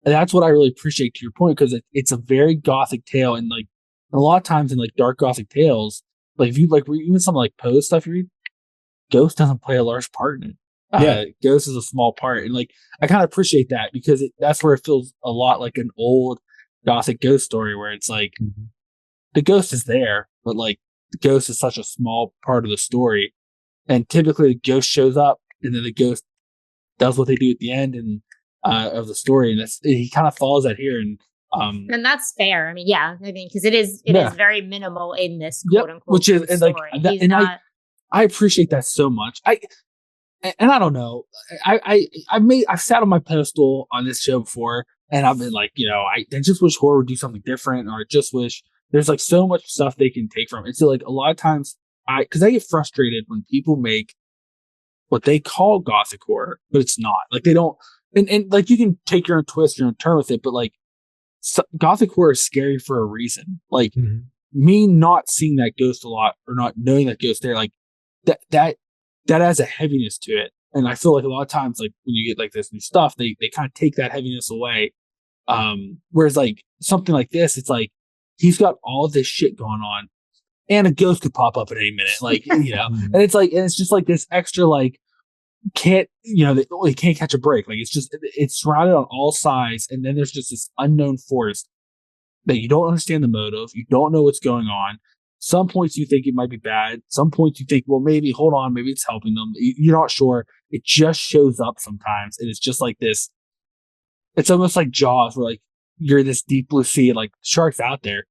that's what I really appreciate, to your point, because it's a very gothic tale, and like a lot of times in like dark gothic tales, like if you like read even some like Poe stuff you read, Ghost doesn't play a large part in it. Ghost is a small part, and like I kind of appreciate that, because that's where it feels a lot like an old gothic ghost story, where it's like the ghost is there, but like the ghost is such a small part of the story, and typically the ghost shows up, and then the ghost does what they do at the end and of the story, and he kind of follows that here, and that's fair. I mean, because it is very minimal in this quote unquote, which is and like story. That, and I appreciate that so much. I don't know. I've sat on my pedestal on this show before, and I've been like, I just wish horror would do something different, or I just wish there's like so much stuff they can take from it. So like a lot of times because I get frustrated when people make what they call gothic horror, but it's not. Like they don't, and like you can take your own twist, your own turn with it, but like gothic horror is scary for a reason. Like me not seeing that ghost a lot, or not knowing that ghost there, like that has a heaviness to it. And I feel like a lot of times, like when you get like this new stuff, they kind of take that heaviness away. Whereas like something like this, it's like he's got all this shit going on, and a ghost could pop up at any minute, like and it's just like this extra like can't they can't catch a break. Like it's surrounded on all sides, and then there's just this unknown force that you don't understand the motive, you don't know what's going on. Some points you think it might be bad. Some points you think, well, maybe hold on, maybe it's helping them. You're not sure. It just shows up sometimes, and it's just like this. It's almost like Jaws, where like you're this deep blue sea, and like sharks out there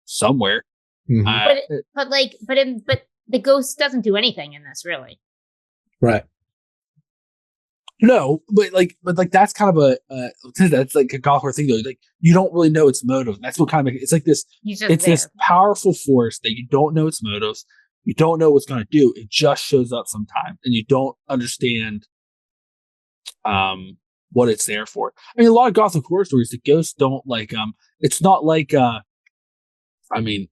somewhere. Mm-hmm. But the ghost doesn't do anything in this, really. Right. No, but that's kind of that's like a golf horse thing though. Like you don't really know its motive. That's what kind of it's like this. It's this powerful force that you don't know its motives. You don't know what's going to do. It just shows up sometimes, and you don't understand what it's there for. I mean, a lot of Gothic horror stories, the ghosts don't like it's not like I mean,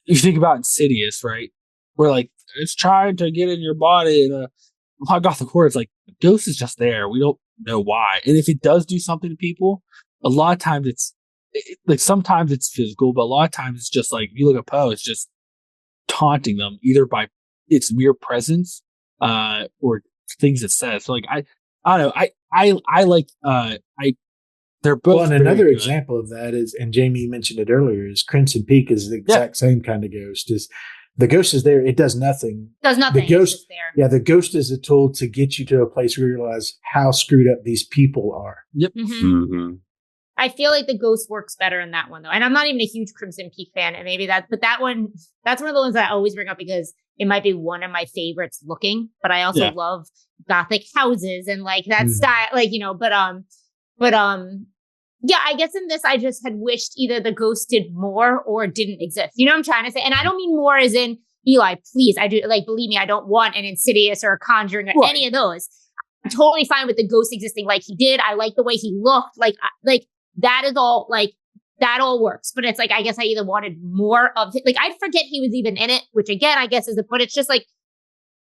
you think about Insidious, right? Where like it's trying to get in your body, and a lot of Gothic horror, it's like the ghost is just there. We don't know why, and if it does do something to people, a lot of times like sometimes it's physical, but a lot of times it's just like if you look at Poe, it's just taunting them either by its mere presence or things it says. So like I don't know. I like they're both. Well, and another example of that is, and Jamie mentioned it earlier, is Crimson Peak is the exact same kind of ghost. Is the ghost is there? It does nothing. The ghost, there. Yeah, the ghost is a tool to get you to a place where you realize how screwed up these people are. Yep. Mm-hmm. Mm-hmm. I feel like the ghost works better in that one though, and I'm not even a huge Crimson Peak fan, and maybe but that one, that's one of the ones that I always bring up because it might be one of my favorites looking, but I also love Gothic houses and like that style, like yeah, I guess in this, I just had wished either the ghost did more or didn't exist. You know what I'm trying to say? And I don't mean more as in, Eli, please, I do, like, believe me, I don't want an Insidious or a Conjuring or any of those. I'm totally fine with the ghost existing like he did. I like the way he looked. Like that is all, like, that all works. But it's like, I guess I either wanted more of it. Like, I'd forget he was even in it, which again, I guess but it's just like,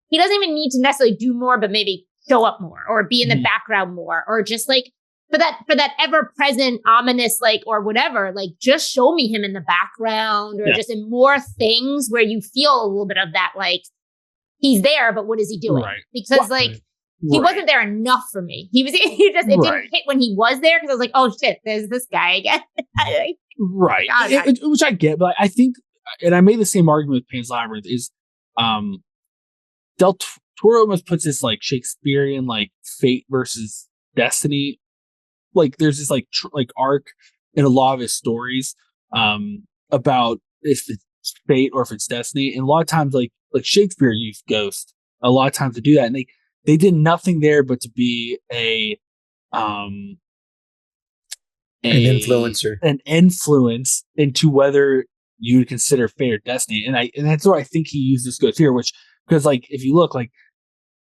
he doesn't even need to necessarily do more, but maybe show up more or be in the background more or just like, for that ever present ominous, like, or whatever, like just show me him in the background or just in more things where you feel a little bit of that, like he's there, but what is he doing? Right. Because he wasn't there enough for me. It didn't hit when he was there because I was like, oh shit, there's this guy again. Right. Which I get, but I think, and I made the same argument with Pan's Labyrinth is, Del Toro almost puts this like Shakespearean, like fate versus destiny. Like there's this like arc in a lot of his stories about if it's fate or if it's destiny, and a lot of times like Shakespeare used ghosts a lot of times to do that, and they did nothing there but to be an influencer, an influence into whether you would consider fate or destiny, and that's where I think he used this ghost here, which because like if you look like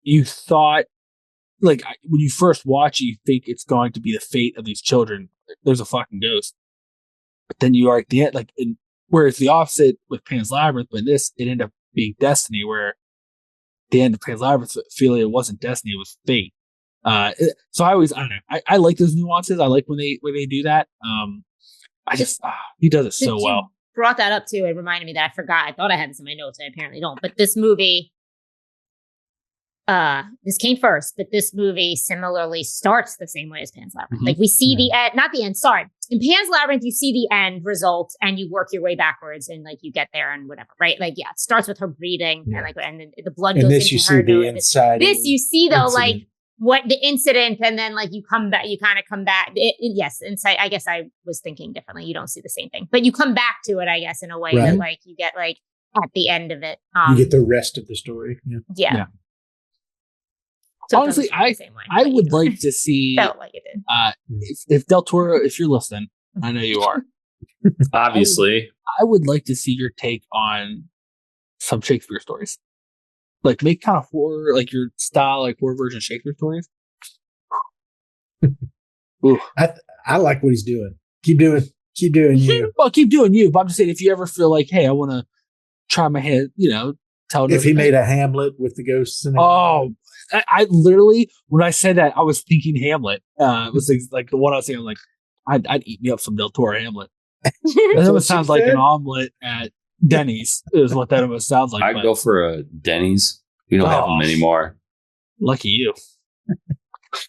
you thought. Like when you first watch it, you think it's going to be the fate of these children. There's a fucking ghost, but then you are at the end, like, whereas the opposite with Pan's Labyrinth, but in this it ended up being destiny. Where at the end of Pan's Labyrinth, I feel it wasn't destiny; it was fate. So I don't know. I like those nuances. I like when they do that. I just he does it so well. Brought that up too. It reminded me that I forgot. I thought I had this in my notes. I apparently don't. But this movie. This came first, but this movie similarly starts the same way as Pan's Labyrinth. Mm-hmm. Like we see the end, not the end, sorry. In Pan's Labyrinth, you see the end result and you work your way backwards and like you get there and whatever, right? Like, yeah, it starts with her breathing and then the blood goes into her. And this you see the inside. This you see though, incident. Like what the incident and then like you come back, you kind of come back. Yes, inside, I guess I was thinking differently. You don't see the same thing, but you come back to it, I guess, in a way that like you get like at the end of it. You get the rest of the story. Yeah. So honestly, I would like to see. Felt like it did. If Del Toro, if you're listening, I know you are. Obviously, I would like to see your take on some Shakespeare stories. Like make kind of horror, like your style, like horror version of Shakespeare stories. I like what he's doing. Keep doing you. Well, keep doing you. But I'm just saying, if you ever feel like, hey, I want to try my hand, tell. If he made a Hamlet with the ghosts in it. Oh. I literally, when I said that, I was thinking Hamlet. It was like the one I was saying, like, I'd eat me up some Del Toro Hamlet. That almost sounds like an omelet at Denny's is what that almost sounds like. I'd go for a Denny's. We don't have them anymore. Lucky you.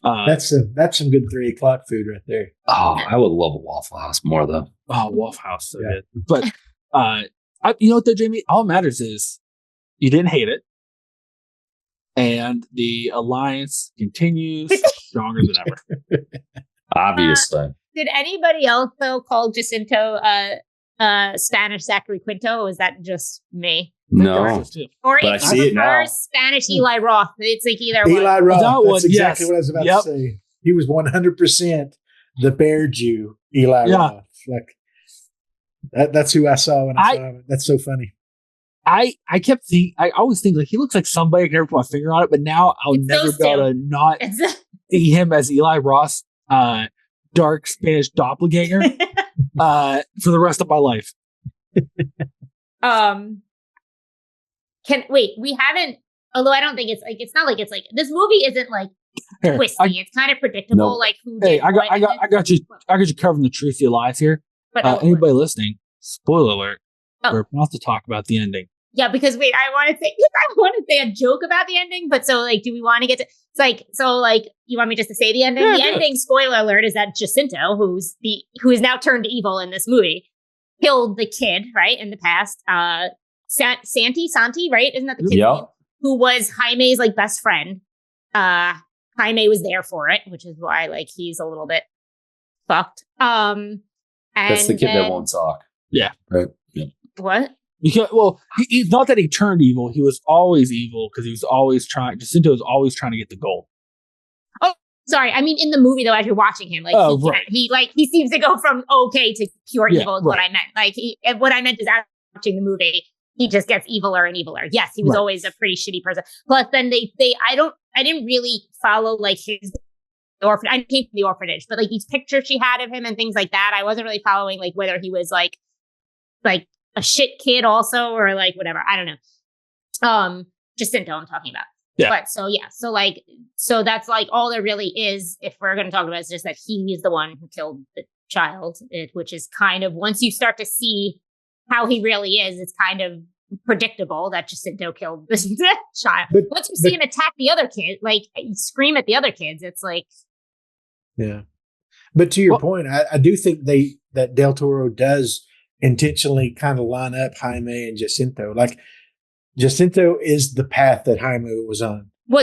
That's some good 3 o'clock food right there. Oh, I would love a Waffle House more though. Oh, Waffle House, so good. But you know what, though, Jamie? All that matters is you didn't hate it, and the alliance continues stronger than ever. Obviously. Did anybody else though call Jacinto Spanish Zachary Quinto, or was that just me? No. Or but if I see you it now. Spanish Eli Roth, it's like either Eli one. Roth. That's exactly what I was about to say. He was 100% the Bear Jew, Eli Roth. Like that's who I saw when I saw him. That's so funny. I kept thinking, I always think like he looks like somebody. I can never put my finger on it, but now I'll never be able to not see him as Eli Roth's dark Spanish doppelganger for the rest of my life. We haven't, although I don't think it's not like this movie isn't like twisty. It's kind of predictable. Nope. Like who Hey, did I got you covering the truth of lies here. But anybody listening, spoiler alert, we're about to talk about the ending. Yeah, because wait, I want to say a joke about the ending, but so like, do we want to get to? It's like, so like, you want me just to say the ending? The ending, spoiler alert, is that Jacinto, who is now turned evil in this movie, killed the kid, right, in the past. Santi, right? Isn't that the kid's name? Who was Jaime's like best friend. Jaime was there for it, which is why like he's a little bit fucked. And that's the kid that won't talk. Yeah. Right. Yeah. What? He's not that he turned evil. He was always evil because he was always trying. Jacinto was always trying to get the gold. Oh, sorry. I mean, in the movie though, as you're watching him, like he seems to go from okay to pure evil. Is what I meant. Like what I meant is after watching the movie, he just gets eviler and eviler. Yes, he was always a pretty shitty person. Plus, then I didn't really follow like his orphan. I came from the orphanage, but like these pictures she had of him and things like that, I wasn't really following like whether he was like a shit kid also or like whatever. I don't know. Jacinto, I'm talking about. Yeah. But so that's like all there really is. If we're going to talk about it, is just that he is the one who killed the child, which is kind of once you start to see how he really is, it's kind of predictable that Jacinto killed this child. But once you see him attack the other kid, like scream at the other kids, it's like, yeah. But to your point, I do think that Del Toro does intentionally kind of line up Jaime and Jacinto. Like Jacinto is the path that Jaime was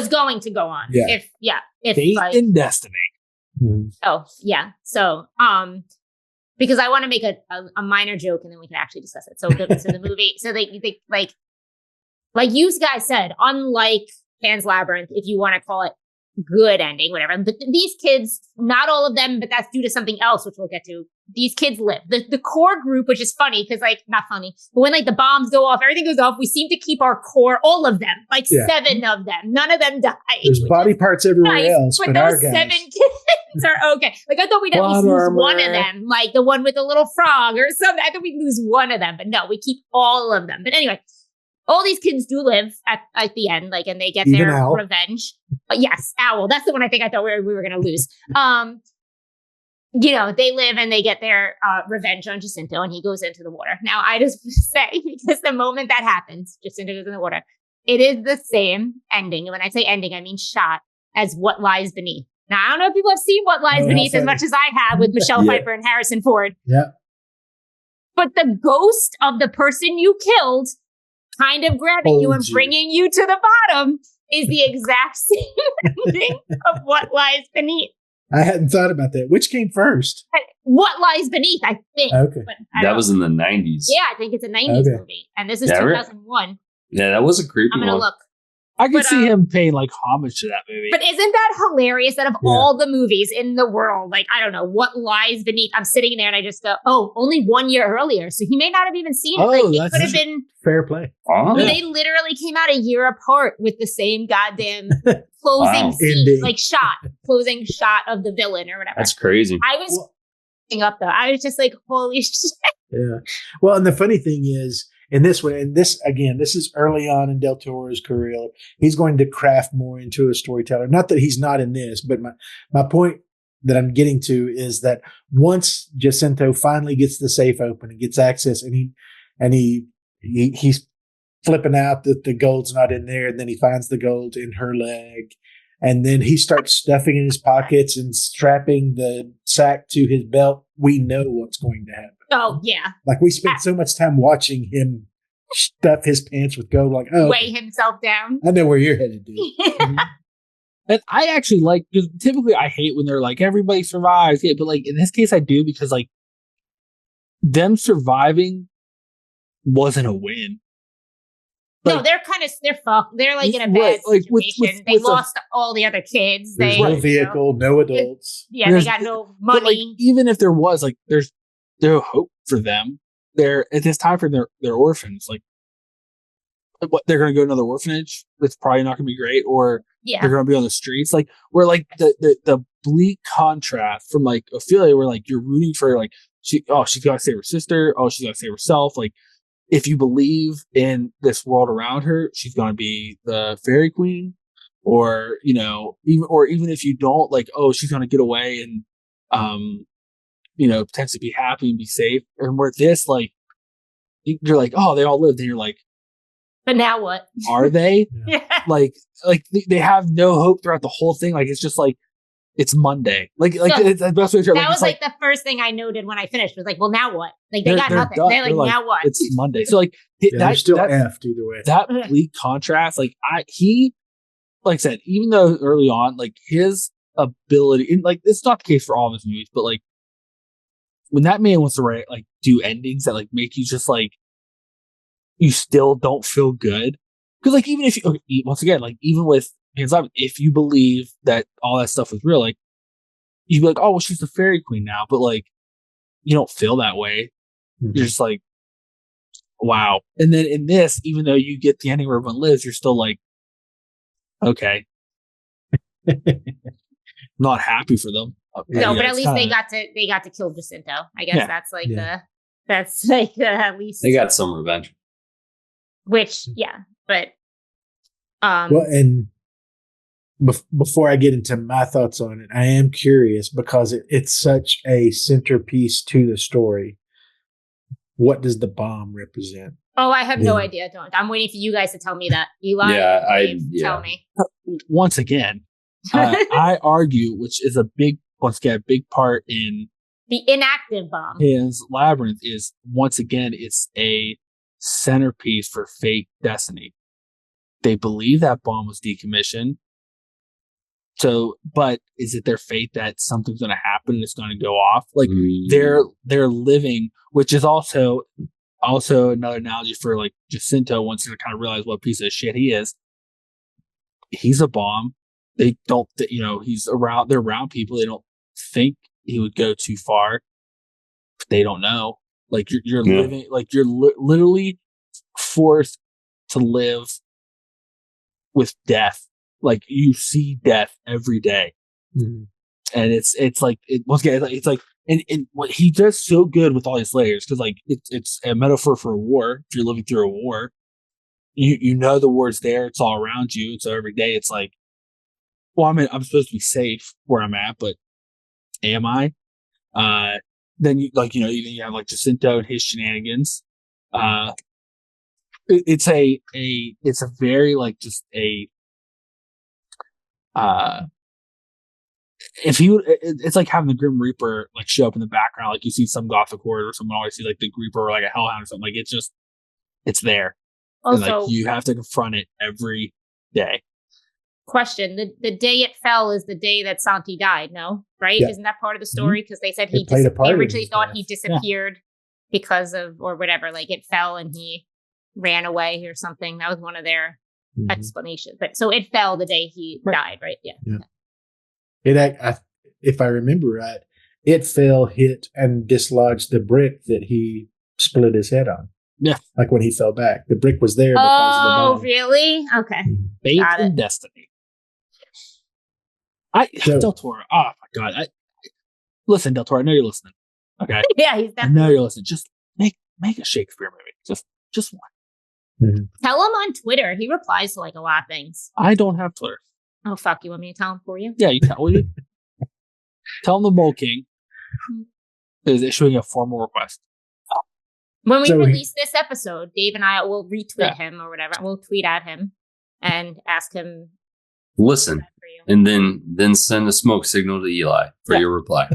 going to go on. Yeah. If fate and destiny. Mm-hmm. Oh yeah. So because I want to make a minor joke and then we can actually discuss it. So the movie, so they like you guys said, unlike Pan's Labyrinth, if you want to call it good ending, whatever. But these kids, not all of them, but that's due to something else, which we'll get to. These kids live. The core group, which is funny, because like, not funny, but when like the bombs go off, everything goes off, we seem to keep our core, all of them, like 7 of them. None of them die. There's body parts everywhere else, but those 7 kids are okay. Like I thought we'd at least lose one of them, like the one with the little frog or something. I thought we'd lose one of them, but no, we keep all of them. But anyway, all these kids do live at the end, like, and they get their revenge. Yes, Owl. That's the one I thought we were going to lose. They live and they get their revenge on Jacinto, and he goes into the water. Now, I just say, because the moment that happens, Jacinto goes in the water, it is the same ending. And when I say ending, I mean shot as What Lies Beneath. Now, I don't know if people have seen What Lies Beneath as much as I have with Michelle Pfeiffer and Harrison Ford. Yeah. But the ghost of the person you killed kind of grabbing you and bringing you to the bottom is the exact same ending of What Lies Beneath. I hadn't thought about that. Which came first? What Lies Beneath, I think. Okay. That was in the 90s. Yeah, I think it's a 90s movie. And this is 2001. Yeah, that was a creepy one. I'm going to look. I could see him paying like homage to that movie. But isn't that hilarious that of all the movies in the world, like, I don't know, What Lies Beneath, I'm sitting there and I just go, oh, only 1 year earlier. So he may not have even seen it. Like, it could have been fair play. Oh. They literally came out a year apart with the same goddamn closing scene, like closing shot of the villain or whatever. That's crazy. I was up though. I was just like, holy shit. Yeah. Well, and the funny thing is, in this one, and this is early on in Del Toro's career. He's going to craft more into a storyteller. Not that he's not in this, but my point that I'm getting to is that once Jacinto finally gets the safe open and gets access, and he's flipping out that the gold's not in there, and then he finds the gold in her leg, and then he starts stuffing in his pockets and strapping the sack to his belt. We know what's going to happen. Oh yeah, Like we spent so much time watching him stuff his pants with gold. Like, oh, weigh himself down. I know where you're headed, dude. And I actually like, because typically I hate when they're like, everybody survives. Yeah, but like in this case I do, because like them surviving wasn't a win. Like, no, they're fucked. They're like in a bad situation. They lost all the other kids. There's no vehicle, no adults. Yeah, they got no money. But like, even if there was, like, there's no hope for them. It is time for their orphans. Like, what, they're going to go to another orphanage? That's probably not going to be great. Or they're going to be on the streets. Like, where like the bleak contrast from like Ophelia, where like you're rooting for like she's got to save her sister. Oh, she's got to save herself. Like, if you believe in this world around her, she's going to be the fairy queen, or even if you don't, like, oh, she's going to get away and potentially be happy and be safe. And where this, like, you're like, oh, they all lived, and you're like, but now what? Are they? Yeah. Like they have no hope throughout the whole thing. Like, it's just like, it's Monday. Like it's the best way to. That was like the first thing I noted when I finished. Was like, well, now what? Like they got nothing. They're like, now what? It's Monday. So like they're still effed either way. That bleak contrast. Like like I said, even though early on, like his ability, and like it's not the case for all of his movies, but like when that man wants to write, like, do endings that like make you just like, you still don't feel good, because like even if you, once again, like even with Hands Up, if you believe that all that stuff was real, like you'd be like, oh well, she's the fairy queen now, but like you don't feel that way. Mm-hmm. You're just like, wow. And then in this, even though you get the ending where everyone lives, you're still like, okay. Not happy for them. No, but at least they got to kill Jacinto. I guess that's like at least they got some revenge. Which but well, and before I get into my thoughts on it, I am curious because it's such a centerpiece to the story. What does the bomb represent? Oh, I have no idea. I'm waiting for you guys to tell me that. Eli, tell me. Once again, I argue, which is a big part in the inactive bomb. His Labyrinth is, once again, it's a centerpiece for fake destiny. They believe that bomb was decommissioned. So, but is it their fate that something's going to happen and it's going to go off? Like they're living, which is also another analogy for like Jacinto once he kind of realize what piece of shit he is. He's a bomb. They don't, they're around people. They don't think he would go too far. They don't know. Like you're living, like you're literally forced to live with death. Like you see death every day. Mm-hmm. And it's like, once again, it's like, and what he does so good with all these layers, because like it's a metaphor for a war. If you're living through a war, you know the war's there, it's all around you. So every day it's like, well, I'm supposed to be safe where I'm at, but am I? Then you have like Jacinto and his shenanigans. It's a very like just a if you, it's like having the Grim Reaper like show up in the background, like you see some Gothic horror or someone always see like the Reaper or like a Hellhound or something. Like it's there. Also, and like you have to confront it every day. Question: the day it fell is the day that Santi died. No, right? Isn't that part of the story? Because they said they originally thought he disappeared because of or whatever. Like it fell and he ran away or something. That was one of their explanations. But so it fell the day he died, right? Yeah. If I remember right, it fell, hit, and dislodged the brick that he split his head on. Yeah, like when he fell back, the brick was there. Because of the bomb. Oh, really? Okay. Fate and destiny. Del Toro. Oh my god! Listen, Del Toro. I know you're listening. Okay. Yeah, he's definitely. I know you're listening. Just make a Shakespeare movie. Just one. Mm-hmm. Tell him on Twitter. He replies to like a lot of things. I don't have Twitter. Oh fuck! You want me to tell him for you? Yeah, you tell me. Tell him the Mole King is issuing a formal request. When we release this episode, Dave and I will retweet him or whatever. We'll tweet at him and ask him. Listen, and then send a smoke signal to Eli for your reply.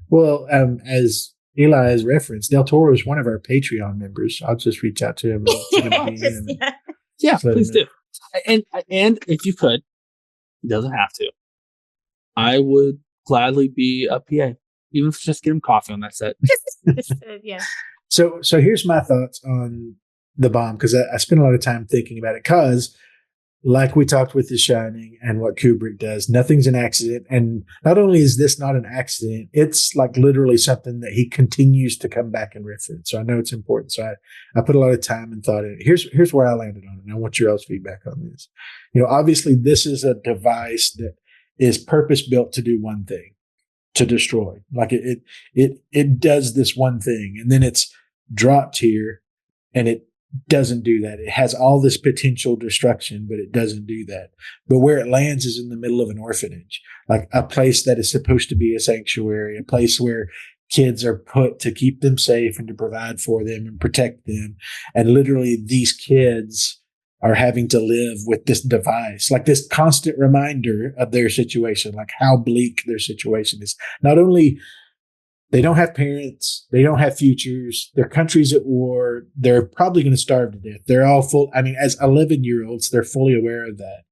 Well, as Eli has referenced, Del Toro is one of our Patreon members. I'll just reach out to him. Yeah, please do. And if you could, he doesn't have to. I would gladly be a PA, even if just get him coffee on that set. Yeah. So here's my thoughts on the bomb, because I spent a lot of time thinking about it, because like we talked with The Shining and what Kubrick does, nothing's an accident. And not only is this not an accident, it's like literally something that he continues to come back and reference. So I know it's important. So I put a lot of time and thought in it. Here's where I landed on it. And I want your else feedback on this. Obviously this is a device that is purpose built to do one thing, to destroy. Like it does this one thing, and then it's dropped here and it doesn't do that. It has all this potential destruction, but it doesn't do that. But where it lands is in the middle of an orphanage, like a place that is supposed to be a sanctuary, a place where kids are put to keep them safe and to provide for them and protect them. And literally these kids are having to live with this device, like this constant reminder of their situation, like how bleak their situation is. Not only they don't have parents, they don't have futures, their country's at war, they're probably going to starve to death. They're all full. I mean, as 11-year-olds, they're fully aware of that.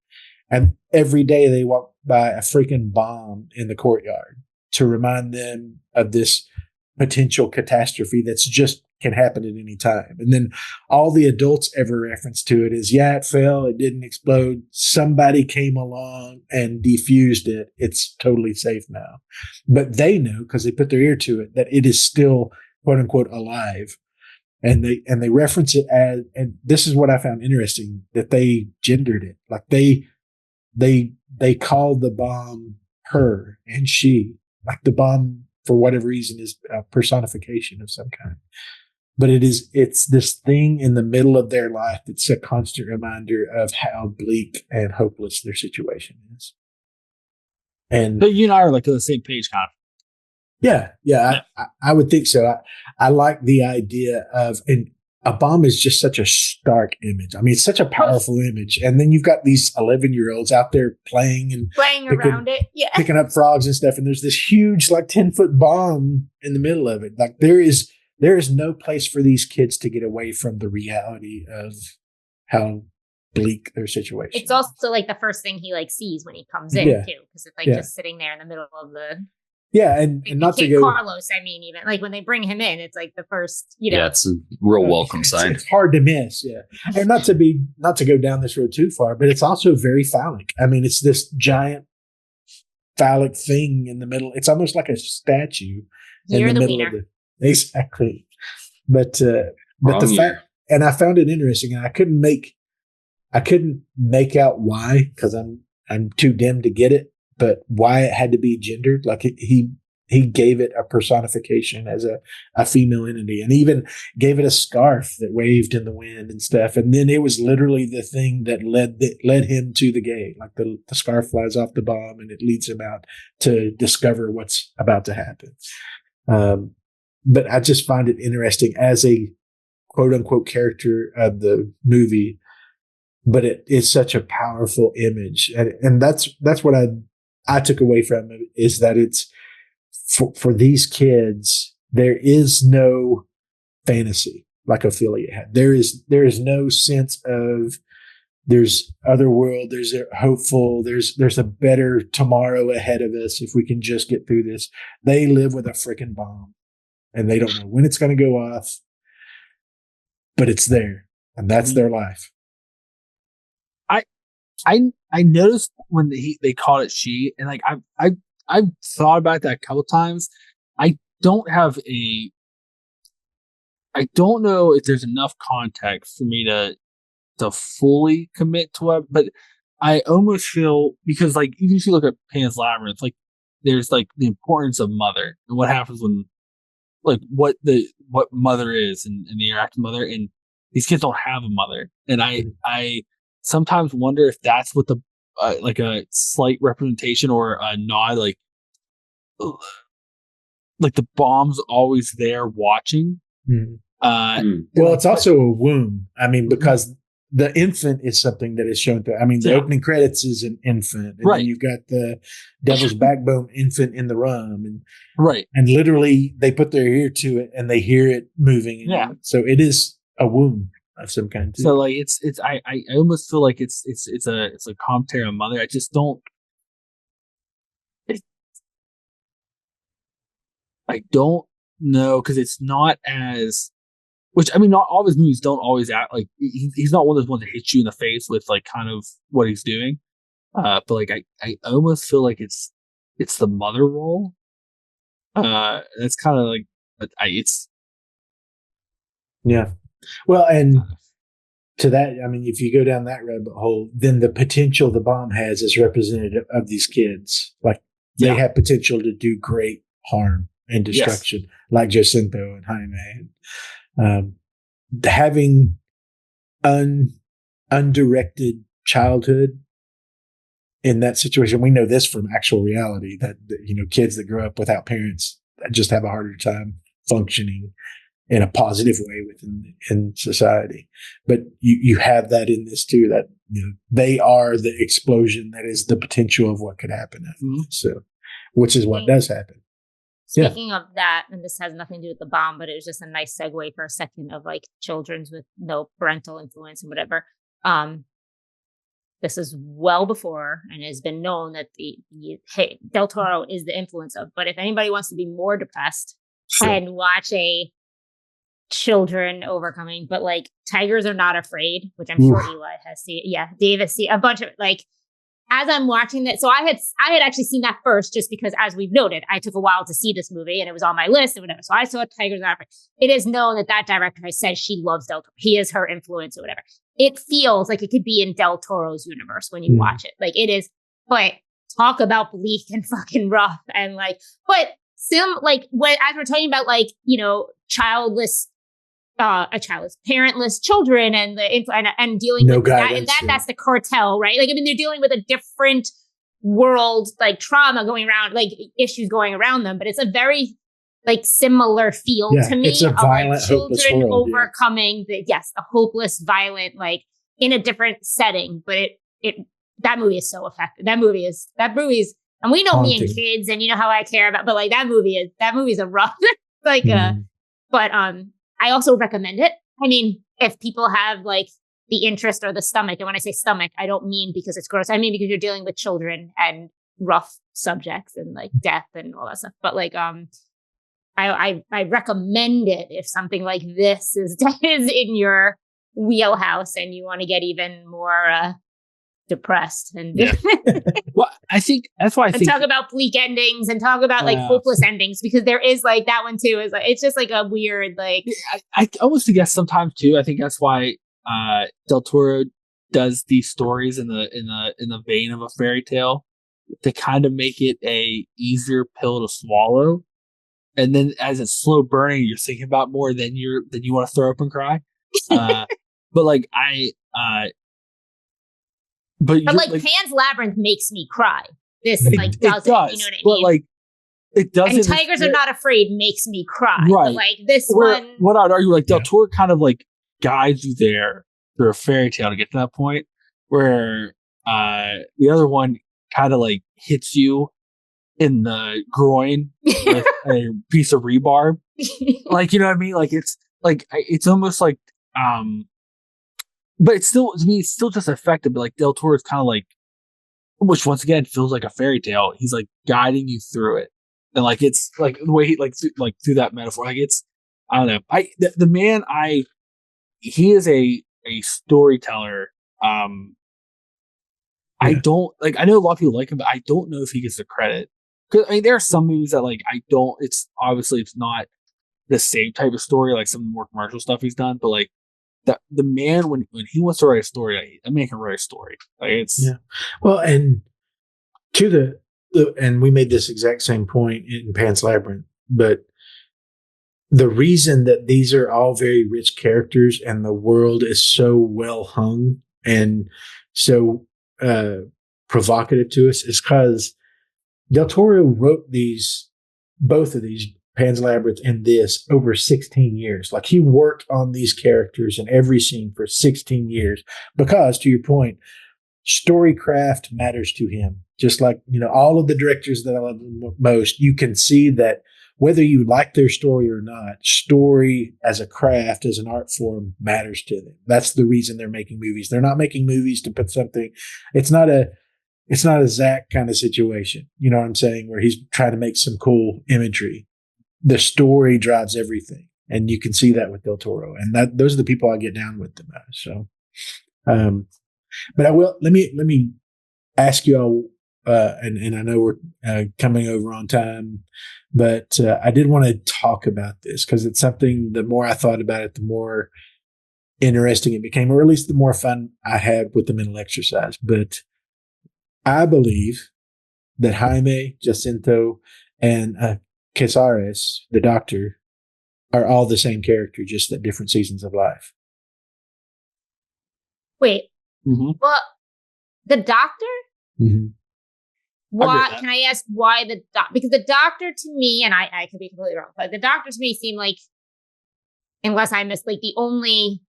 And every day they walk by a freaking bomb in the courtyard to remind them of this potential catastrophe that's just can happen at any time. And then all the adults ever reference to it is, yeah, it fell, it didn't explode. Somebody came along and defused it. It's totally safe now. But they know, because they put their ear to it, that it is still quote unquote alive. And they reference it as, and this is what I found interesting, that they gendered it. Like they called the bomb her and she, like the bomb for whatever reason is a personification of some kind. But it's this thing in the middle of their life that's a constant reminder of how bleak and hopeless their situation is. And but you and I are like on the same page, kind of. Yeah. I would think so. I like the idea of, and a bomb is just such a stark image. I mean, it's such a powerful image. And then you've got these 11-year-olds out there playing around it. Yeah. Picking up frogs and stuff. And there's this huge, like 10-foot bomb in the middle of it. Like there is no place for these kids to get away from the reality of how bleak their situation. It's also like the first thing he like sees when he comes in too, because it's like just sitting there in the middle of the. Yeah, and not to go Carlos. I mean, even like when they bring him in, it's like the first. Yeah, it's a real welcome sign. It's hard to miss. Yeah, and not to go down this road too far, but it's also very phallic. I mean, it's this giant phallic thing in the middle. It's almost like a statue in the middle wiener. Of the. Exactly. But the fact, and I found it interesting, and I couldn't make out why, because I'm too dim to get it, but why it had to be gendered. Like he gave it a personification as a female entity, and even gave it a scarf that waved in the wind and stuff. And then it was literally the thing that led him to the gate. Like the scarf flies off the bomb and it leads him out to discover what's about to happen. But I just find it interesting as a quote unquote character of the movie, but it is such a powerful image. And that's what I took away from it, is that it's for these kids, there is no fantasy like Ophelia had. There is no sense of there's other world, there's a hopeful, there's a better tomorrow ahead of us if we can just get through this. They live with a freaking bomb. And they don't know when it's going to go off, but it's there, and that's their life. I noticed when they called it she, and like I've thought about that a couple times. I don't know if there's enough context for me to fully commit to it, but I almost feel, because like even if you look at Pan's Labyrinth, like there's like the importance of mother and what happens when. Like what mother is and the interactive mother, and these kids don't have a mother, and I sometimes wonder if that's what the like a slight representation or a nod, like like the bomb's always there watching. Well, it's also a womb. I mean, because the infant is something that is shown to. I mean, the opening credits is an infant, and then you've got the Devil's Backbone infant in the rum, and literally they put their ear to it and they hear it moving. So it is a womb of some kind too. So like it's I almost feel like it's a commentary on mother. I just don't. I don't know, because it's not as. Which, I mean, not all of his movies don't always act like he's not one of those ones that hits you in the face with like kind of what he's doing. But like I almost feel like it's the mother role. That's kind of like it's. Yeah. Well, and to that, I mean, if you go down that rabbit hole, then the potential the bomb has is representative of these kids. Like they have potential to do great harm and destruction, like Jacinto and Jaime. Having undirected childhood in that situation, we know this from actual reality that kids that grow up without parents just have a harder time functioning in a positive way in society. But you have that in this too, that they are the explosion that is the potential of what could happen. So, which is what does happen. Speaking of that, and this has nothing to do with the bomb, but it was just a nice segue for a second of like children's with no parental influence and whatever. This is well before and has been known that Del Toro is the influence of. But if anybody wants to be more depressed and watch a children overcoming, but like Tigers Are Not Afraid, which I'm sure Eli has seen. Yeah, Dave has seen a bunch of like. As I'm watching that, so I had actually seen that first, just because, as we've noted, I took a while to see this movie and it was on my list and whatever. So I saw Tigers Not Afraid. It is known that director has said she loves Del Toro. He is her influence or whatever. It feels like it could be in Del Toro's universe when you watch it. Like it is, but talk about bleak and fucking rough and like, but as we're talking about like, parentless children and and dealing with that, and that's the cartel, right? Like, I mean, they're dealing with a different world, like trauma going around, like issues going around them, but it's a very like similar feel to me. It's a violent, hopeless world, overcoming the hopeless, violent, like in a different setting. But that movie is so effective. That movie is, and we know haunting. Me and kids, and you know how I care about, but like that movie is a rough, like but I also recommend it. I mean, if people have like the interest or the stomach, and when I say stomach, I don't mean because it's gross. I mean because you're dealing with children and rough subjects and like death and all that stuff. But like, I recommend it if something like this is in your wheelhouse and you want to get even more depressed and well, I think that's why I think talk about bleak endings and talk about like hopeless endings, because there is like that one too. Is like it's just like a weird like I almost guess sometimes too. I think that's why Del Toro does these stories in the vein of a fairy tale to kind of make it a easier pill to swallow. And then as it's slow burning, you're thinking about more than you want to throw up and cry. But like But like Pan's Labyrinth makes me cry. This like doesn't. You know what I mean? But like it doesn't. And Tigers Are Not Afraid makes me cry. Right. But like this one. What I'd argue, like Del Toro kind of like guides you there through a fairy tale to get to that point, where the other one kind of like hits you in the groin with a piece of rebarb. Like, you know what I mean? Like it's almost like but it's still, to me, it's still just effective. But like Del Toro is kind of like, which once again feels like a fairy tale. He's like guiding you through it, and like it's like the way he through that metaphor. Like it's, I don't know. The man, he is a storyteller. I don't like. I know a lot of people like him, but I don't know if he gets the credit. Because I mean, there are some movies that like I don't. It's obviously it's not the same type of story like some of the more commercial stuff he's done, but like. The man, when he wants to write a story, that man can write a story. Like it's well, and to and we made this exact same point in Pan's Labyrinth, but the reason that these are all very rich characters and the world is so well hung and so provocative to us is because Del Toro wrote these both of these, Pan's Labyrinth and this, over 16 years. Like he worked on these characters in every scene for 16 years because, to your point, storycraft matters to him. Just like, all of the directors that I love most, you can see that whether you like their story or not, story as a craft, as an art form matters to them. That's the reason they're making movies. They're not making movies to put something. It's not a Zach kind of situation. You know what I'm saying? Where he's trying to make some cool imagery. The story drives everything. And you can see that with Del Toro. And those are the people I get down with the most. So, but I will, let me ask you all, and I know we're coming over on time, but I did want to talk about this because it's something, the more I thought about it, the more interesting it became, or at least the more fun I had with the mental exercise. But I believe that Jaime, Jacinto, and Casares, the doctor, are all the same character, just at different seasons of life. Wait. Mm-hmm. Well, the doctor? Mm-hmm. Why? Can I ask why the doctor? Because the doctor to me, and I could be completely wrong, but the doctor to me seemed like, unless I missed, like the only.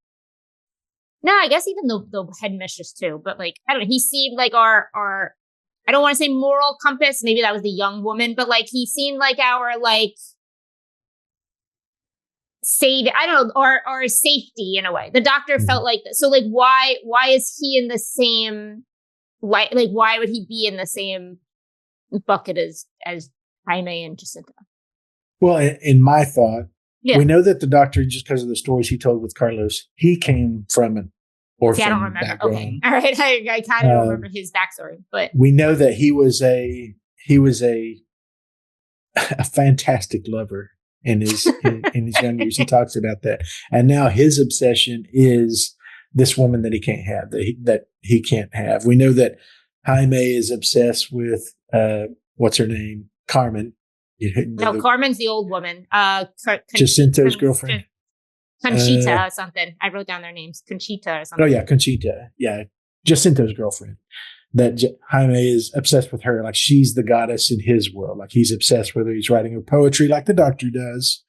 No, I guess even the headmistress too, but like I don't know. He seemed like our I don't want to say moral compass. Maybe that was the young woman, but like he seemed like our like save. I don't know, our safety in a way. The doctor felt like that. So like why is he in the same? Why would he be in the same bucket as Jaime and Jacinta? Well, in my thought, yeah. We know that the doctor, just because of the stories he told with Carlos, he came from an orphan I don't remember. background. Okay, all right. I kind of don't remember his backstory, but we know that he was a fantastic lover in his young years. He talks about that, and now his obsession is this woman that he can't have, that he can't have. We know that Jaime is obsessed with what's her name, Carmen. No, Carmen's the old woman. Jacinto's girlfriend, Conchita or something. I wrote down their names, Conchita or something. Oh yeah, Conchita. Yeah, Jacinto's girlfriend. That Jaime is obsessed with her, like she's the goddess in his world. Like he's obsessed with her. He's writing her poetry, like the doctor does,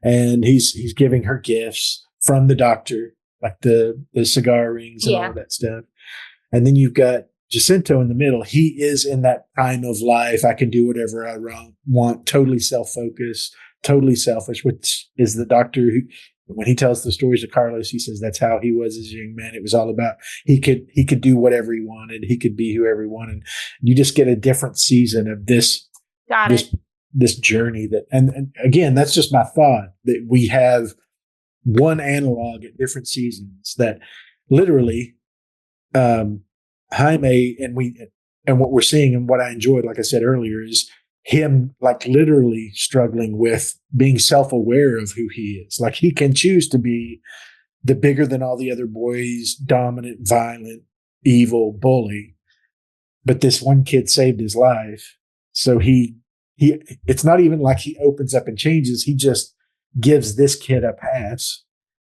and he's giving her gifts from the doctor, like the cigar rings and all of that stuff. And then you've got Jacinto in the middle. He is in that time of life. I can do whatever I want. Totally self-focused, totally selfish, which is the doctor who, when he tells the stories to Carlos, he says that's how he was as a young man. It was all about he could do whatever he wanted. He could be whoever he wanted. You just get a different season of this journey that, and again, that's just my thought, that we have one analog at different seasons that literally, Jaime and what we're seeing and what I enjoyed, like I said earlier, is him like literally struggling with being self-aware of who he is. Like he can choose to be the bigger than all the other boys, dominant, violent, evil bully. But this one kid saved his life. So he it's not even like he opens up and changes. He just gives this kid a pass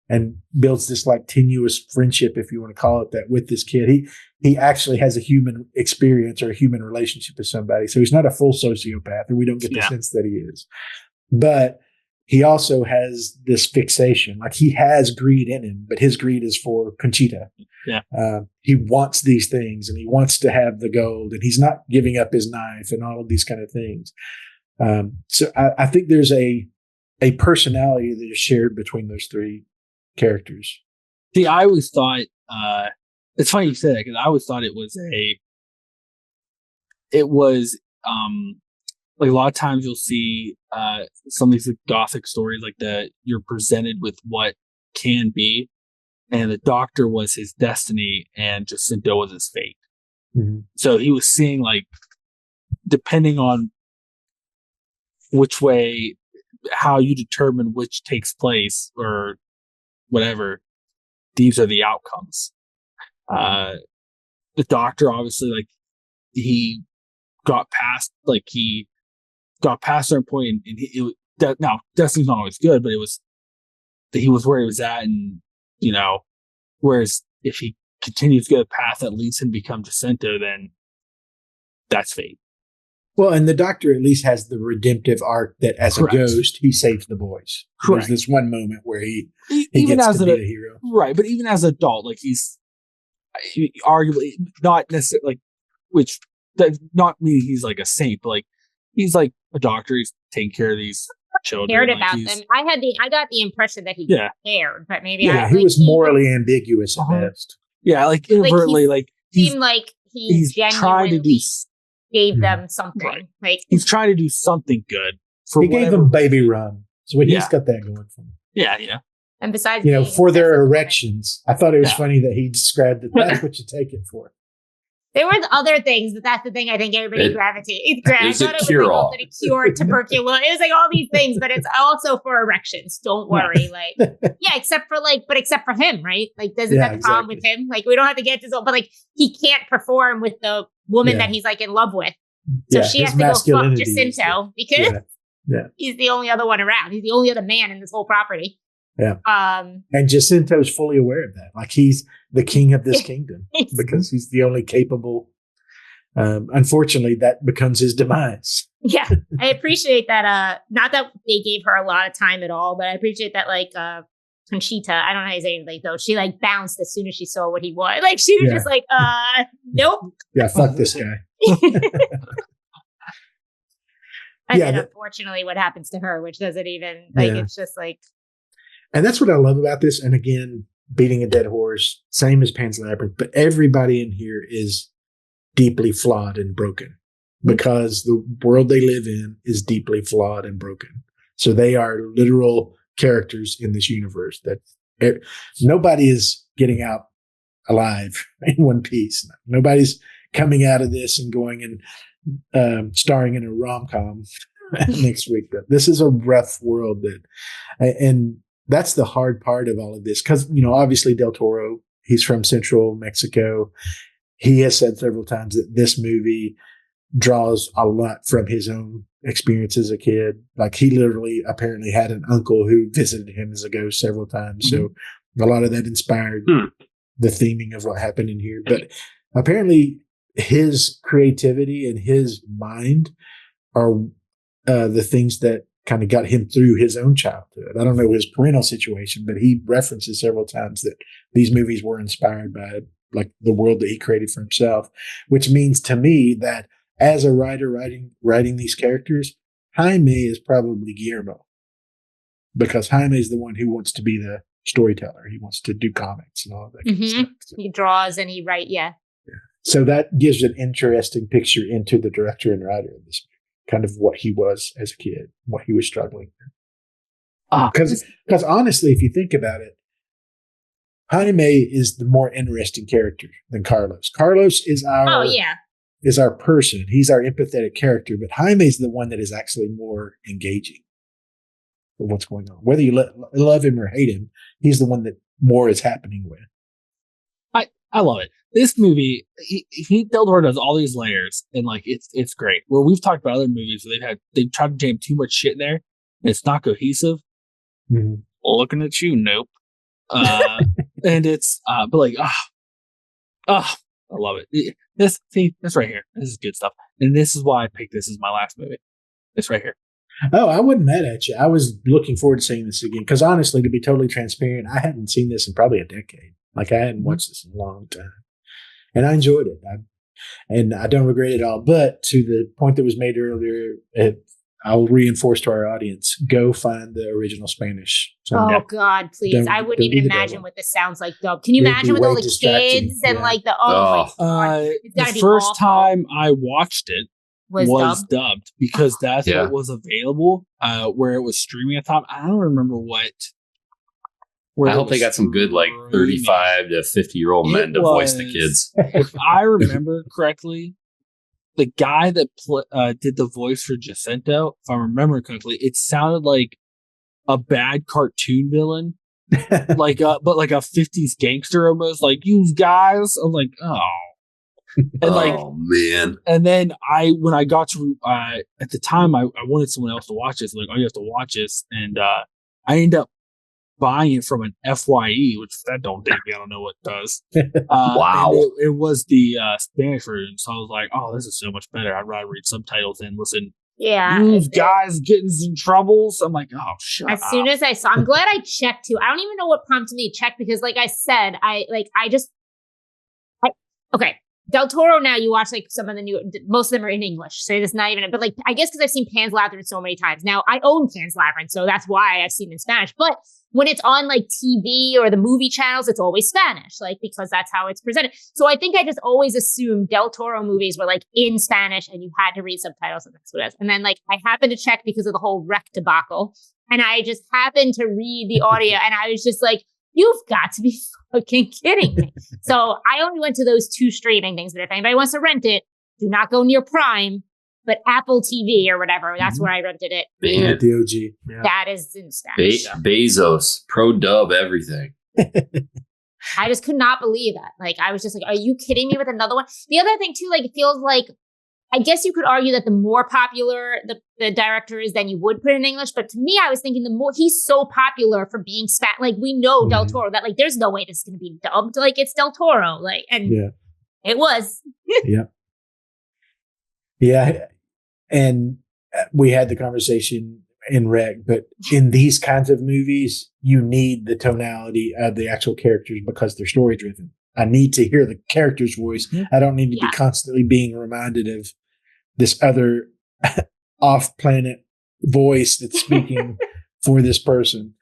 and builds this like tenuous friendship, if you want to call it that, with this kid. He actually has a human experience or a human relationship with somebody. So he's not a full sociopath, or we don't get the sense that he is. But he also has this fixation. Like he has greed in him, but his greed is for Conchita. Yeah. He wants these things and he wants to have the gold, and he's not giving up his knife and all of these kind of things. So I think there's a personality that is shared between those three characters. See, I always thought, it's funny you said that, because I always thought it was like a lot of times you'll see some of these gothic stories, like you're presented with what can be, and the doctor was his destiny and Jacinto was his fate. Mm-hmm. So he was seeing, like, depending on which way, how you determine which takes place or whatever, these are the outcomes. The doctor, obviously, like, he got past a certain point, and now destiny's not always good, but it was that he was where he was at, and whereas if he continues to go a path that leads him to become Jacinto, then that's fate. Well, and the Doctor at least has the redemptive arc that as Correct. a ghost, he saves the boys. Correct. There's this one moment where he even gets as to be a hero. Right, but even as an adult, like he arguably not necessarily like, which does not mean he's like a saint, but like he's like a doctor. He's taking care of these children. Cared like about them. I got the impression that he cared, but maybe he was morally ambiguous at best. Yeah, like inadvertently, seemed like he genuinely gave them something. Right. Like he's trying to do something good. He gave them baby rum, so he's got that going for him. Yeah. And besides, for their erections, I thought it was funny that he described that that's what you take it for. There was other things, but that's the thing I think everybody gravitated. I thought it was like a cure tuberculosis. It was like all these things, but it's also for erections. Don't worry. Except for him, right? Like, doesn't that the problem with him? Like, we don't have to get this, but like, he can't perform with the woman that he's like in love with. So she has to go fuck Jacinto because he's the only other one around. He's the only other man in this whole property. Yeah. And Jacinto's fully aware of that. Like, he's the king of this kingdom because he's the only capable. Unfortunately, that becomes his demise. Yeah. I appreciate that. Not that they gave her a lot of time at all, but I appreciate that, like, Conchita, I don't know how to say anything, though. She, like, bounced as soon as she saw what he was. Like, she was just like, nope. Yeah, fuck this guy. And then, unfortunately, what happens to her, which doesn't even, it's just like. And that's what I love about this. And again, beating a dead horse, same as Pan's Labyrinth, but everybody in here is deeply flawed and broken because the world they live in is deeply flawed and broken. So they are literal characters in this universe that nobody is getting out alive in one piece. Nobody's coming out of this and going and starring in a rom-com next week. But this is a rough world and that's the hard part of all of this. Cause obviously Del Toro, he's from Central Mexico. He has said several times that this movie draws a lot from his own experience as a kid. Like, he literally apparently had an uncle who visited him as a ghost several times. Mm-hmm. So a lot of that inspired the theming of what happened in here. But apparently his creativity and his mind are the things that kind of got him through his own childhood. I don't know his parental situation, but he references several times that these movies were inspired by like the world that he created for himself, which means to me that as a writer writing these characters, Jaime is probably Guillermo, because Jaime is the one who wants to be the storyteller. He wants to do comics and all of that kind of stuff. So, he draws and he writes. Yeah. So that gives an interesting picture into the director and writer of this movie. Kind of what he was as a kid, what he was struggling with. Because honestly, if you think about it, Jaime is the more interesting character than Carlos. Carlos is our person. He's our empathetic character, but Jaime is the one that is actually more engaging with what's going on. Whether you love him or hate him, he's the one that more is happening with. I love it. This movie, Del Toro does all these layers, and like it's great. Where we've talked about other movies where they've tried to jam too much shit in there, and it's not cohesive. Mm-hmm. Looking at you, nope. And it's but like I love it. This right here. This is good stuff, and this is why I picked this as my last movie. This right here. Oh, I wasn't mad at you. I was looking forward to seeing this again because honestly, to be totally transparent, I hadn't seen this in probably a decade. Like, I hadn't watched this in a long time. And I enjoyed it. And I don't regret it at all. But to the point that was made earlier, I'll reinforce to our audience, go find the original Spanish. God, please. I wouldn't even imagine what this sounds like dubbed. Can you imagine with all the kids and like the, my God. The first time I watched it was dubbed because that's what was available, where it was streaming at the time. I don't remember what. I hope they got some good, like, 35 to 50-year-old men to voice the kids. If I remember correctly, the guy that did the voice for Jacinto, if I remember correctly, it sounded like a bad cartoon villain, but like a 50s gangster almost. Like, you guys, I'm like, oh. And oh, man. And then when I got to, at the time, I wanted someone else to watch this. Like, oh, you have to watch this. And I ended up buying it from an FYE, which that don't date me. I don't know what does. Wow. And it was the Spanish version. So I was like, oh, this is so much better. I'd rather read subtitles and listen. Yeah. These guys getting some troubles. I'm like, oh, shut up. As soon as I saw, I'm glad I checked too. I don't even know what prompted me to check because, like I said, okay. Del Toro now, you watch like some of the new, most of them are in English. So it's not even, but like, I guess because I've seen Pan's Labyrinth so many times. Now I own Pan's Labyrinth, so that's why I've seen it in Spanish. But when it's on like TV or the movie channels, it's always Spanish, like because that's how it's presented. So I think I just always assumed Del Toro movies were like in Spanish and you had to read subtitles and that's what it is. And then like I happened to check because of the whole wreck debacle. And I just happened to read the audio and I was just like, you've got to be fucking kidding me. So I only went to those 2 streaming things, but if anybody wants to rent it, do not go near Prime, but Apple TV or whatever. That's where I rented it. Man. The OG. Yeah. That is in Spanish. Bezos, pro dub everything. I just could not believe that. Like, I was just like, are you kidding me with another one? The other thing too, like, it feels like, I guess you could argue that the more popular the director is, then you would put it in English. But to me, I was thinking the more he's so popular for being like we know Del Toro that like there's no way this is going to be dubbed. Like it's Del Toro, like and it was. Yeah, and we had the conversation in Rec, but in these kinds of movies, you need the tonality of the actual characters because they're story driven. I need to hear the character's voice. I don't need to be constantly being reminded of this other off-planet voice that's speaking for this person.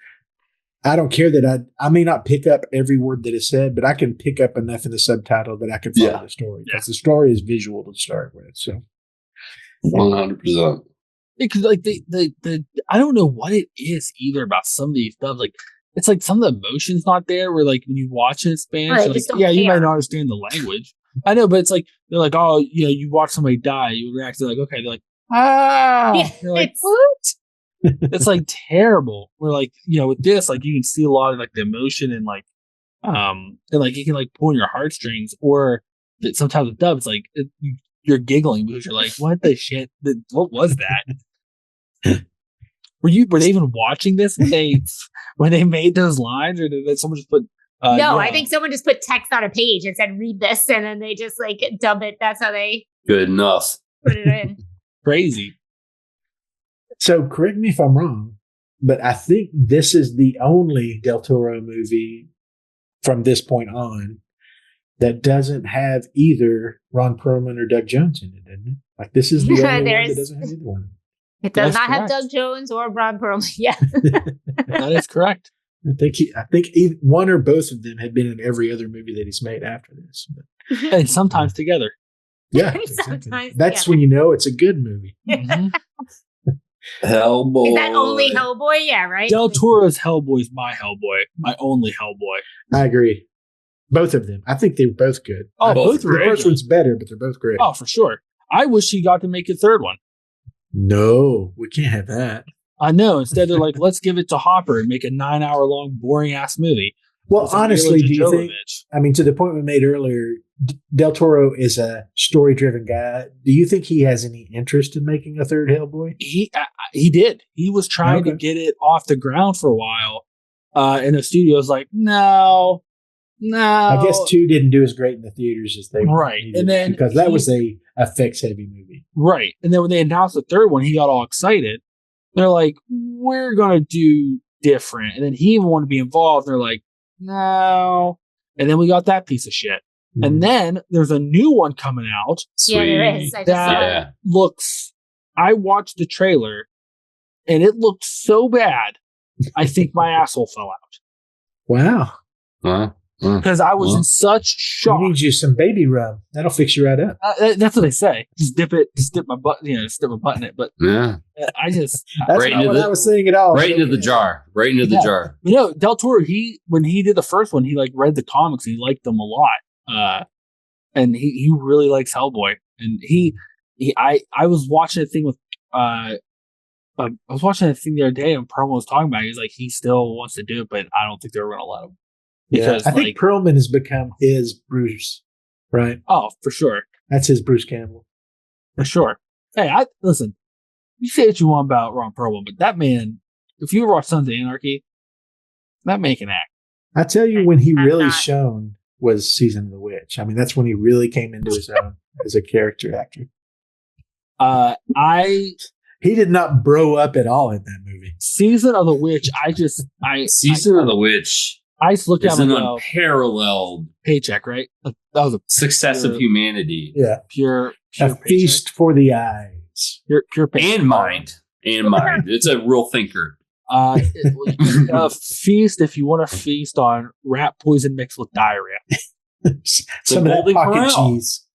I don't care that I may not pick up every word that is said, but I can pick up enough in the subtitle that I can follow the story. Because the story is visual to start with. So 100%. Because like the I don't know what it is either about some of these stuff. Like it's like some of the emotion's not there. Where like when you watch it in Spanish, like, you might not understand the language. I know, but it's like they're like, oh, you know, you watch somebody die, you react to like, okay, they're like, ah, you're like, what? It's like terrible. We're like, you know, with this, like you can see a lot of like the emotion and like, and like you can like pull on your heartstrings, or that sometimes with dub, it's like you're giggling because you're like, what the shit? What was that? Were they even watching this when they made those lines, or did someone just put? No, I think someone just put text on a page and said, read this, and then they just like dub it. That's how they good enough put it in. Crazy. So correct me if I'm wrong, but I think this is the only Del Toro movie from this point on that doesn't have either Ron Perlman or Doug Jones in it, doesn't it? Like this is the only one that doesn't have either one. It does not have Doug Jones or Ron Perlman. Yeah, that is correct. I think either one or both of them had been in every other movie that he's made after this. But, and sometimes together. Yeah, exactly. That's when you know it's a good movie. Mm-hmm. Hellboy. Is that only Hellboy? Yeah, right? Del Toro's Hellboy is my Hellboy. My only Hellboy. I agree. Both of them. I think they were both good. Oh, both the first one's better, but they're both great. Oh, for sure. I wish he got to make a third one. No, we can't have that. I know. Instead, they're like, let's give it to Hopper and make a 9-hour-long, boring-ass movie. Well, honestly, do you think, I mean, to the point we made earlier, Del Toro is a story-driven guy. Do you think he has any interest in making a third Hellboy? He did. He was trying to get it off the ground for a while. And the studio's like, no. I guess 2 didn't do as great in the theaters as they needed, and then because that was a effects-heavy movie. Right. And then when they announced the third one, he got all excited. They're like, we're going to do different. And then he even wanted to be involved. They're like, no. And then we got that piece of shit. Mm-hmm. And then there's a new one coming out. Yeah, there is. That looks, I watched the trailer and it looked so bad. I think my asshole fell out. Wow. Because I was in such shock. You need you some baby rub. That'll fix you right up. That's what they say. Just dip my butt, just dip my butt in it. But I just that's not what I was saying at all. Right into the jar. Right into the jar. You know, Del Toro, when he did the first one, he like read the comics and he liked them a lot. And he really likes Hellboy. And I was watching a thing with I was watching a thing the other day and Perlman was talking about it. He's like, he still wants to do it, but I don't think they're going to let him. Because I think Perlman has become his Bruce, right? Oh, for sure. That's his Bruce Campbell. For sure. Hey, listen, you say what you want about Ron Perlman, but that man, if you ever watch Sons of Anarchy, That man can act. I tell you, when he I'm really not. shone was Season of the Witch. I mean, that's when he really came into his own as a character actor. He did not bro up at all in that movie. Season of the Witch. Season of the Witch I just look at is him an and go, unparalleled paycheck, right? Like, that was a success of humanity. Yeah. pure A paycheck. feast for the eyes. Pure paycheck. And mind. It's a real thinker. A feast if you want to feast on rat poison mixed with diarrhea. Some of that Golden pocket Corral. cheese.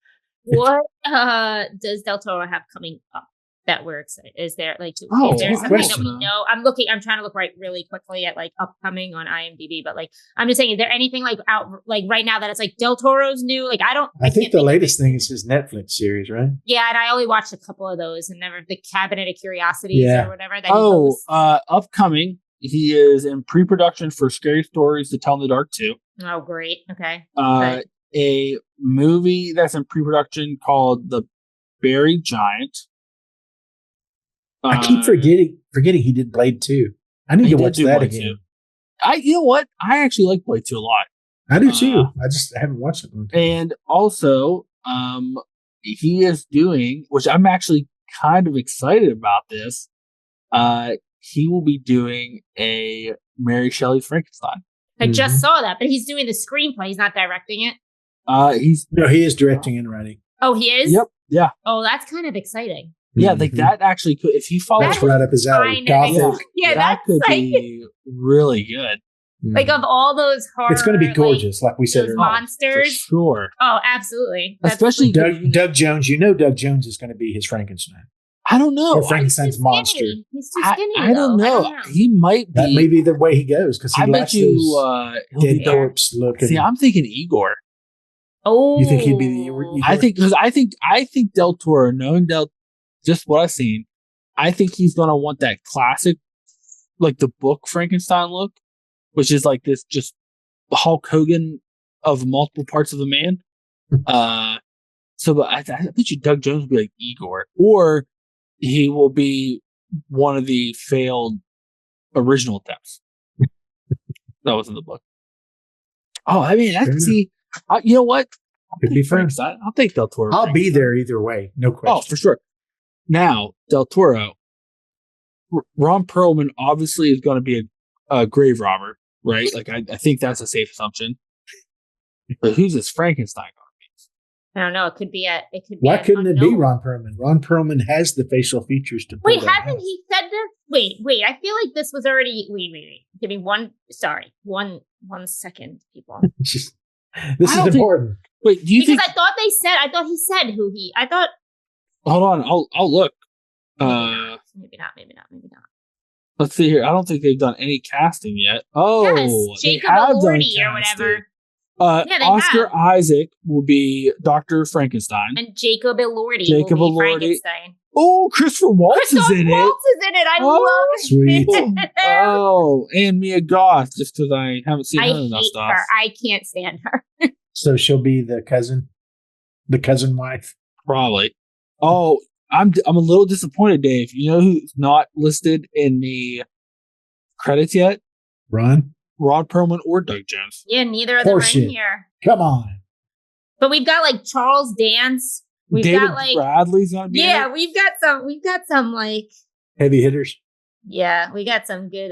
What does Del Toro have coming up that we're excited? Is there like is there good something that question. we know? I'm trying to look really quickly at like upcoming on IMDb, but like I'm just saying, is there anything like out like right now that it's like Del Toro's new? Like I think the latest thing is his Netflix series, right? Yeah, and I only watched a couple of those, and never the Cabinet of Curiosities or whatever. That he hosts. Upcoming. He is in pre-production for Scary Stories to Tell in the Dark 2. Oh, great. Okay. A movie that's in pre-production called The Buried Giant. I keep forgetting he did Blade 2. I need to watch that again. You know what? I actually like Blade 2 a lot. I do too. I just haven't watched it. And also, he is doing, which I'm actually kind of excited about this. He will be doing a Mary Shelley's Frankenstein. I just saw that, but he's doing the screenplay. He's not directing it. He is directing and writing. Oh, he is? Yep. Yeah. Oh, that's kind of exciting. Yeah, like that actually could, if he follows. That's right up his alley. Gothic. Yeah, that could be really good. Like of all those horror, it's going to be gorgeous, like we said those earlier. monsters. For sure. Oh, absolutely. Especially Doug Jones. You know, Doug Jones is going to be his Frankenstein. I don't know. Or Frankenstein's monster. He's too skinny. I don't know. He might be. That may be the way he goes because he likes those dead corpse looking. See, I'm thinking Igor. Oh, you think he'd be the Igor? I think Del Toro, knowing just what I've seen, I think he's gonna want that classic, like the book Frankenstein look, which is like this just Hulk Hogan of multiple parts of the man. But I bet you Doug Jones will be like Igor, or he will be one of the failed original attempts. That was in the book. Oh, I mean, I can see. You know what? Could be Frankenstein. I'll take Del Toro. I'll be there either way, no question. Oh, for sure. Now, Del Toro, Ron Perlman obviously is going to be a grave robber, right? Like I think that's a safe assumption. But who's this Frankenstein going to be? I don't know. It could be Why couldn't it be Ron Perlman? Ron Perlman has the facial features to. Wait, hasn't he said this? Wait. I feel like this was already. Wait. Give me one. Sorry, one second, people. This is important. Wait, do you think? I thought he said who he. I thought. Hold on, I'll look. Maybe not. Let's see here. I don't think they've done any casting yet. Oh, yes, Jacob Elordi or whatever. Oscar Isaac will be Dr. Frankenstein, and Jacob Elordi will be Frankenstein. Oh, Christopher Waltz is in it. I love sweet. it. Oh, and Mia Goth, just because I haven't seen her enough stuff. Her. I can't stand her. So she'll be the cousin wife. Probably. Oh, I'm a little disappointed, Dave. You know who's not listed in the credits yet? Ron Perlman or Doug Jones. Yeah, neither of them are in here. Come on. But we've got like Charles Dance. We've David got like Bradley's gonna be. Yeah, we've got some like heavy hitters. Yeah, we got some good.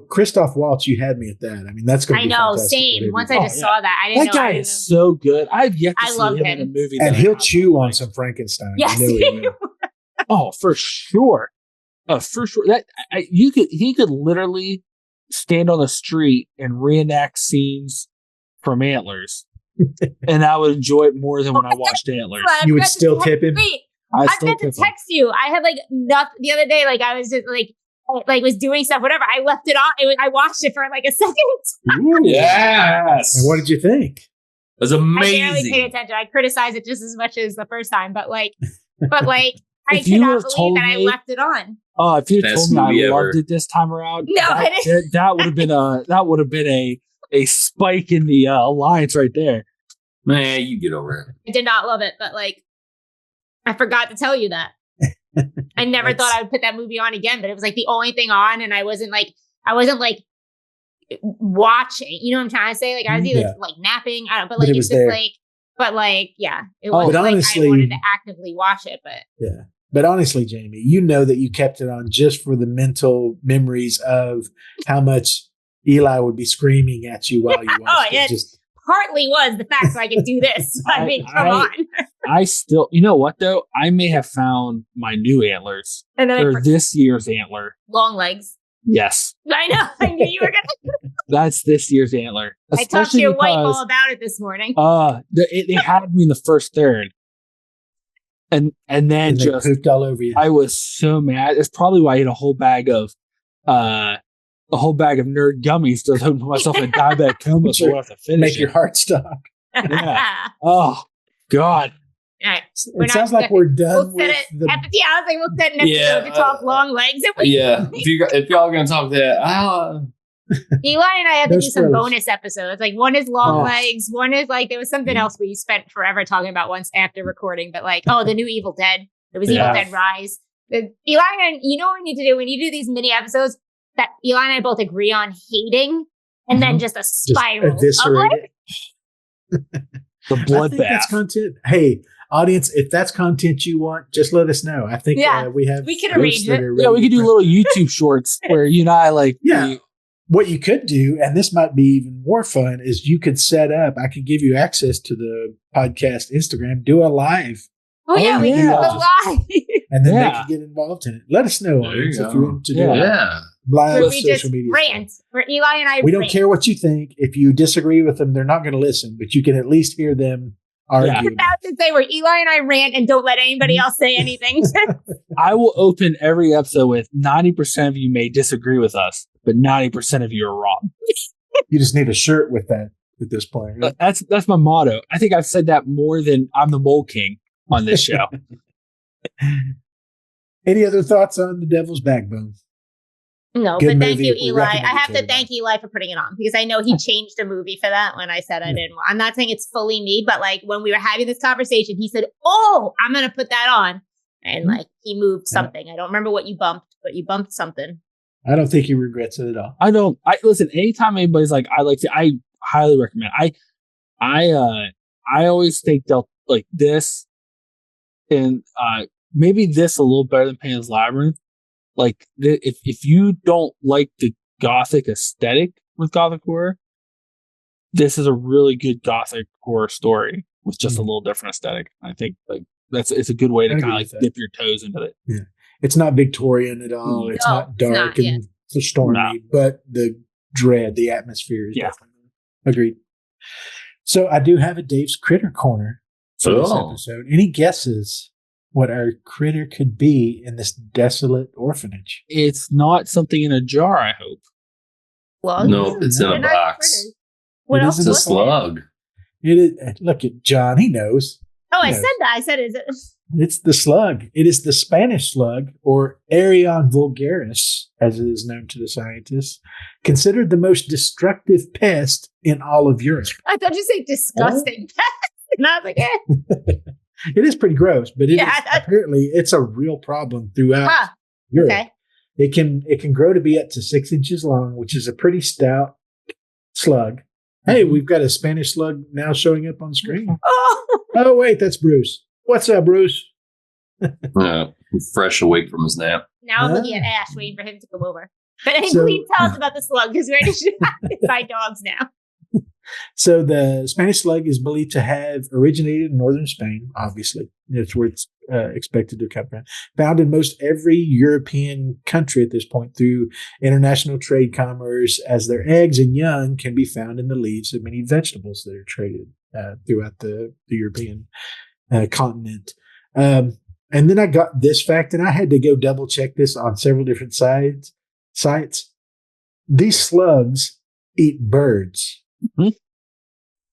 Christoph Waltz, you had me at that. I mean, that's going to be fantastic. Same. Once I just saw that, I didn't know. That guy is so good. I've yet to see him in a movie. And he'll chew on some Frankenstein. Yes. Oh, for sure. For sure. He could literally stand on the street and reenact scenes from Antlers. And I would enjoy it more than when I watched Antlers. You would still tip him? I meant to text you. I had like nothing the other day. Like I was just like was doing stuff, whatever. I left it on. I watched it for like a second. Ooh, yes. And what did you think? It was amazing. I barely paid attention. I criticized it just as much as the first time, but I cannot believe that I left it on. Oh, if you told me I loved it this time around, no, that would have been a spike in the alliance right there. Man, you get over it. I did not love it, but I forgot to tell you that. I never thought I would put that movie on again, but it was like the only thing on, and I wasn't like watching. You know what I'm trying to say? Like I was either like napping, I don't know, but like it's just there. like, but like, yeah, it wasn't but like honestly, I wanted to actively watch it, but yeah. But honestly, Jamie, you know that you kept it on just for the mental memories of how much Eli would be screaming at you while you watched it. Just partly was the fact that I could do this. I mean, come on. I still, you know what though? I may have found my new antlers or this year's antler. Long legs. Yes. I know. I knew you were gonna. That's this year's antler. I talked to your wife all about it this morning. They had me in the first third. And then just pooped all over you. I was so mad. It's probably why I ate a whole bag of nerd gummies to put myself in a diabetic coma so I have to finish Make your heart stop. Yeah. Oh God. All right. It sounds like we're done with I was like, we'll set an episode to talk long legs. If y'all are gonna talk that, Eli and I have to do some bonus episodes. Like one is long legs, one is like there was something else we spent forever talking about once after recording, but like the new Evil Dead. It was Evil Dead Rise. Eli and you know what we need to do? We need to do these mini episodes that Eli and I both agree on hating, and then just a spiral of like the bloodbath. That's content. Hey, audience, if that's content you want, just let us know. I think we can arrange it. Yeah, we could do little YouTube shorts where you and I like. Yeah. What you could do, and this might be even more fun, is you could set up. I could give you access to the podcast Instagram. Do a live. We can do a live, and then they can get involved in it. Let us know audience, if you want to do it. Live social media. Rant where Eli and I. We don't care what you think. If you disagree with them, they're not going to listen. But you can at least hear them argue. I was about to say where Eli and I rant and don't let anybody else say anything. I will open every episode with 90% of you may disagree with us, but 90% of you are wrong. You just need a shirt with that at this point. Right? That's my motto. I think I've said that more than I'm the Mole King on this show. Any other thoughts on The Devil's Backbone? No, but thank you, Eli. I have to thank Eli for putting it on because I know he changed a movie for that when I said I didn't. I'm not saying it's fully me, but like when we were having this conversation, he said, "Oh, I'm going to put that on." And like he moved something. I don't remember what you bumped, but you bumped something. I don't think he regrets it at all. I don't. Listen, anytime anybody's like, I highly recommend. I always think they'll like this and maybe this a little better than Pan's Labyrinth. Like, if you don't like the gothic aesthetic with gothic horror, this is a really good gothic horror story with just a little different aesthetic. I think like it's a good way to kind of like dip your toes into it. Yeah, it's not Victorian at all. It's not dark and stormy, but the dread, the atmosphere is definitely agreed. So I do have a Dave's Critter Corner for this episode. Any guesses what our critter could be in this desolate orphanage? It's not something in a jar, I hope. Well, no, it's in a box. What else? It's a slug. It is. Look at John. He knows. Oh, I said that. I said, is it? It's the slug. It is the Spanish slug, or Arion vulgaris, as it is known to the scientists, considered the most destructive pest in all of Europe. I thought you said disgusting pest. And I was like, It is pretty gross, but apparently it's a real problem throughout Europe. Okay. It can grow to be up to 6 inches long, which is a pretty stout slug. Hey, we've got a Spanish slug now showing up on screen. Oh, wait, that's Bruce. What's up, Bruce? Fresh awake from his nap. Now I'm looking at Ash, waiting for him to come over. But please tell us about the slug, because we're ready to buy dogs now. So the Spanish slug is believed to have originated in northern Spain, obviously. That's where it's expected to come from. Found in most every European country at this point through international trade commerce, as their eggs and young can be found in the leaves of many vegetables that are traded throughout the European continent. And then I got this fact, and I had to go double check this on several different sites. These slugs eat birds. Mm-hmm.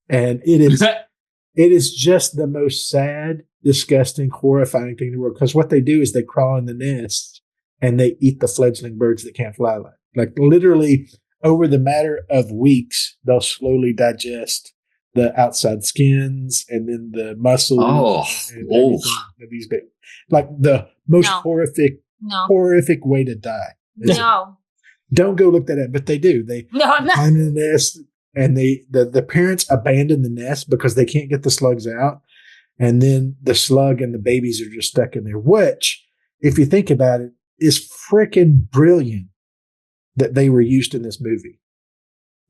And it is just the most sad, disgusting, horrifying thing in the world. Because what they do is they crawl in the nests and they eat the fledgling birds that can't fly. Like literally over the matter of weeks, they'll slowly digest the outside skins and then the muscles. Of these like the most horrific way to die. Don't go look that up, but they do. They I'm not. find the nest, and the parents abandon the nest because they can't get the slugs out, and then the slug and the babies are just stuck in there. Which, if you think about it, is freaking brilliant that they were used in this movie.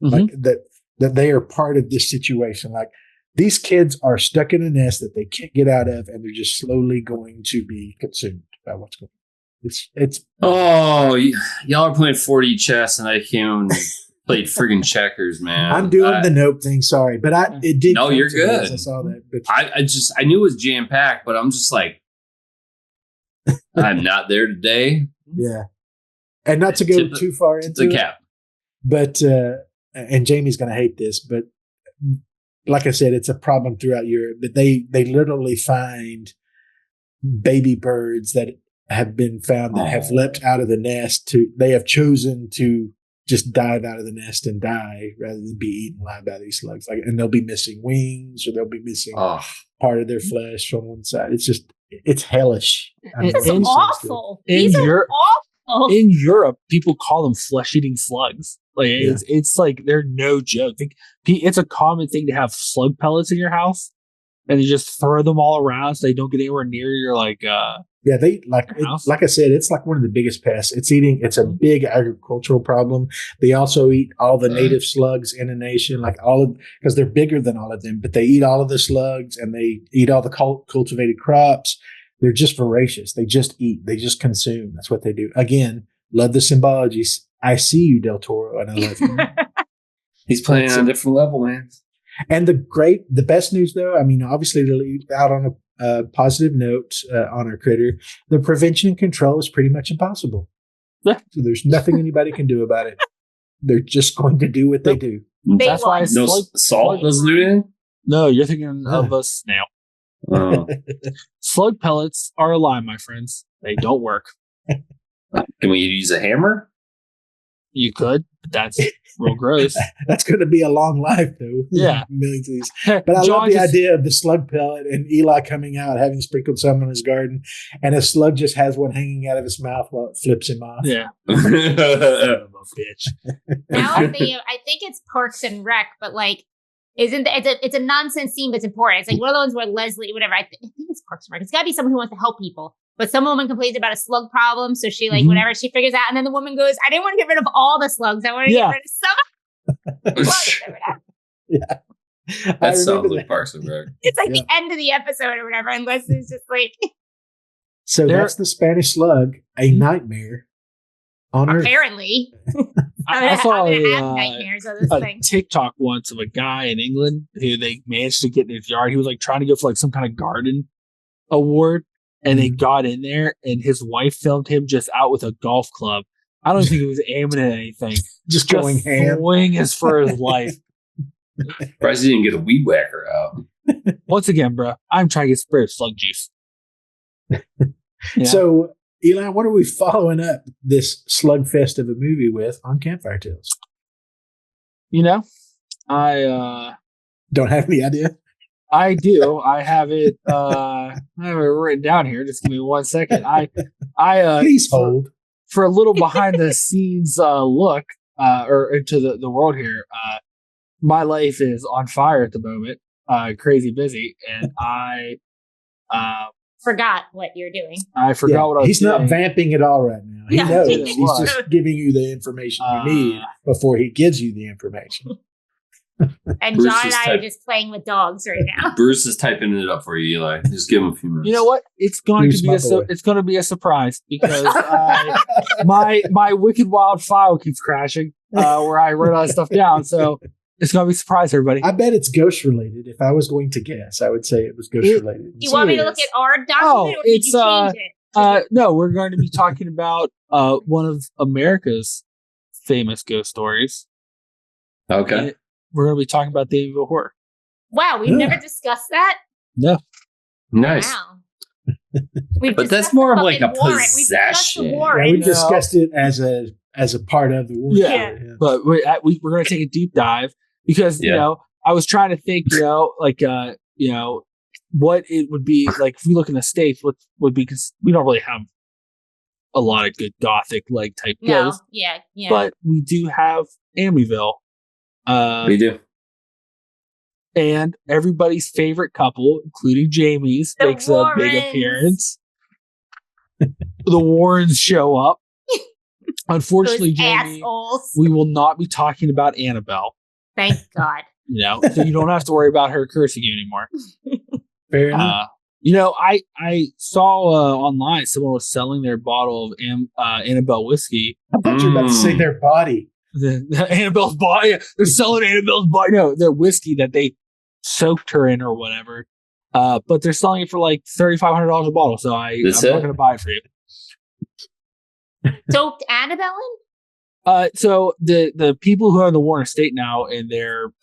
Like that they are part of this situation. Like these kids are stuck in a nest that they can't get out of, and they're just slowly going to be consumed by what's going on. It's y'all are playing 4D chess, and I came and played friggin' checkers, man. I'm doing the nope thing. Sorry, but it did. No, you're good. I saw that, but I knew it was jam packed, but I'm just like, I'm not there today. Yeah, and not to go too far into the cap, but and Jamie's going to hate this, but like I said, it's a problem throughout Europe. But they literally find baby birds that have been found that have leapt out of the nest. They have chosen to just dive out of the nest and die rather than be eaten alive by these slugs. And they'll be missing wings, or they'll be missing part of their flesh from one side. It's hellish. This is awful. These are awful. In Europe, people call them flesh-eating slugs. Like it's like they're no joke. It's a common thing to have slug pellets in your house, and you just throw them all around so they don't get anywhere near your they like I said, it's like one of the biggest pests. It's a big agricultural problem. They also eat all the native slugs in a nation, because they're bigger than all of them, but they eat all of the slugs and they eat all the cultivated crops. They're just voracious. They just eat. They just consume. That's what they do. Again, love the symbologies. I see you, Del Toro, and I love you. He's playing on a different level, man. And the best news, though, I mean, obviously to leave out on a positive note on our critter, the prevention and control is pretty much impossible. So there's nothing anybody can do about it. They're just going to do what they do. That's why salt doesn't do anything? No, you're thinking of a snail. Oh. Slug pellets are a lie, my friends. They don't work. Can we use a hammer? You could, but that's real gross. That's going to be a long life, though. Yeah. Millions of these. But I love the idea of the slug pellet and Eli coming out, having sprinkled some in his garden, and a slug just has one hanging out of his mouth while it flips him off. Yeah. Son of a bitch. Now I think it's Parks and Rec, but it's a nonsense scene, but it's important. It's like one of those where Leslie, whatever, I think it's Parks and Rec. It's got to be someone who wants to help people. But some woman complains about a slug problem, so she whatever she figures out, and then the woman goes, "I didn't want to get rid of all the slugs. I want to get rid of some." Yeah, that sounds like Parks and Rec. It's like the end of the episode or whatever, and Leslie's just like. So that's the Spanish slug, a nightmare on Earth. Apparently, I saw nightmares of this thing. TikTok once of a guy in England who they managed to get in his yard. He was trying to go for some kind of garden award. And they got in there, and his wife filmed him just out with a golf club. I don't think he was aiming at anything. just going ham. Swinging for his life. Surprised he didn't get a weed whacker out. Once again, bro, I'm trying to get sprayed with slug juice. So, Eli, what are we following up this slugfest of a movie with on Campfire Tales? I don't have any idea. I do. I have it. I have it written down here. Just give me 1 second. I please hold for a little behind the scenes look or into the world here. My life is on fire at the moment. Crazy busy, and I forgot what you're doing. I forgot what I was He's doing. Not vamping at all right now. He knows. He's just giving you the information you need before he gives you the information. And Bruce John and I are just playing with dogs right now. Bruce is typing it up for you, Eli. Just give him a few minutes. You know what? It's going to be a surprise because my Wicked Wild file keeps crashing where I wrote all that stuff down. So it's going to be a surprise, everybody. I bet it's ghost related. If I was going to guess, I would say it was ghost related. Do you want me to look at our document or did you change it? No, we're going to be talking about one of America's famous ghost stories. Okay. We're going to be talking about the Amityville Horror. Wow, we've never discussed that? No. Nice. Wow. But that's more of like a possession. We discussed it as a part of the warrant. Yeah. But we're going to take a deep dive because, you know, I was trying to think, what it would be like if we look in the States, what would be, because we don't really have a lot of good gothic like type No, ghosts. yeah. But we do have Amityville. We do. And everybody's favorite couple, including Jamie's, The makes a big Warrens. appearance. The Warrens show up. Unfortunately, Those Jamie, assholes. we will not be talking about Annabelle. Thank God. So you don't have to worry about her cursing you anymore. Fair enough. I saw online someone was selling their bottle of Annabelle whiskey. I thought you were about to say their body. The Annabelle's body. They're selling Annabelle's body. No, their whiskey that they soaked her in or whatever. But they're selling it for like $3,500 a bottle. So I'm not going to buy it for you. Soaked Annabelle in? So the people who are in the Warren Estate now in their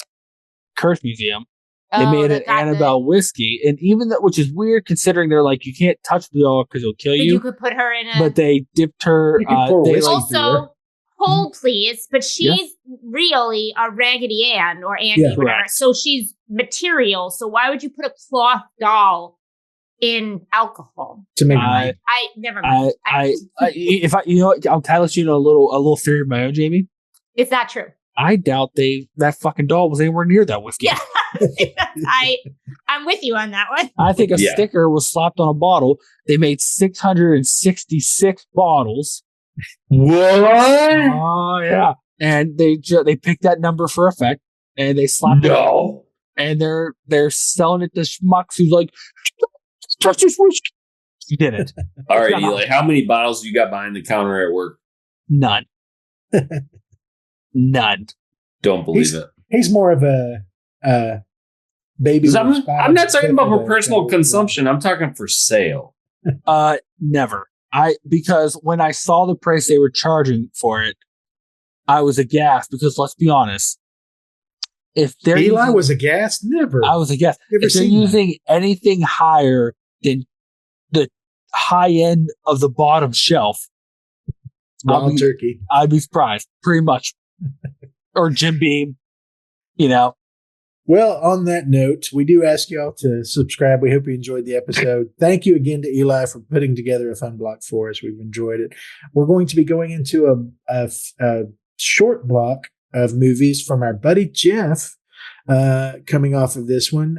Curse Museum, they made an Annabelle whiskey, and even that, which is weird considering they're like, you can't touch the dog because it'll kill you. You could put her in a. But they dipped her. Also, hold please, but she's really a Raggedy Ann or Andy, whatever. Correct. So she's material. So why would you put a cloth doll in alcohol? To make I never mind. I'll let you know a little theory of my own, Jamie. Is that true? I doubt that fucking doll was anywhere near that whiskey. Yeah. I'm with you on that one. I think a sticker was slapped on a bottle. They made 666 bottles. What? Oh yeah, and they picked that number for effect, and they slapped it on. And they're selling it to schmucks who's like, touch this whiskey. You did it. All right, Eli, how many bottles you got behind the counter at work? None. None. Don't believe it. He's more of a baby. I'm not talking about for personal consumption. I'm talking for sale. Never. Because when I saw the price they were charging for it, I was aghast. Because let's be honest, if they're Eli was aghast, never. I was aghast. Never If they're using anything higher than the high end of the bottom shelf, Wild turkey. I'd be surprised, pretty much. Or Jim Beam, Well, on that note, we do ask y'all to subscribe. We hope you enjoyed the episode. Thank you again to Eli for putting together a fun block for us. We've enjoyed it. We're going to be going into a short block of movies from our buddy Jeff, coming off of this one,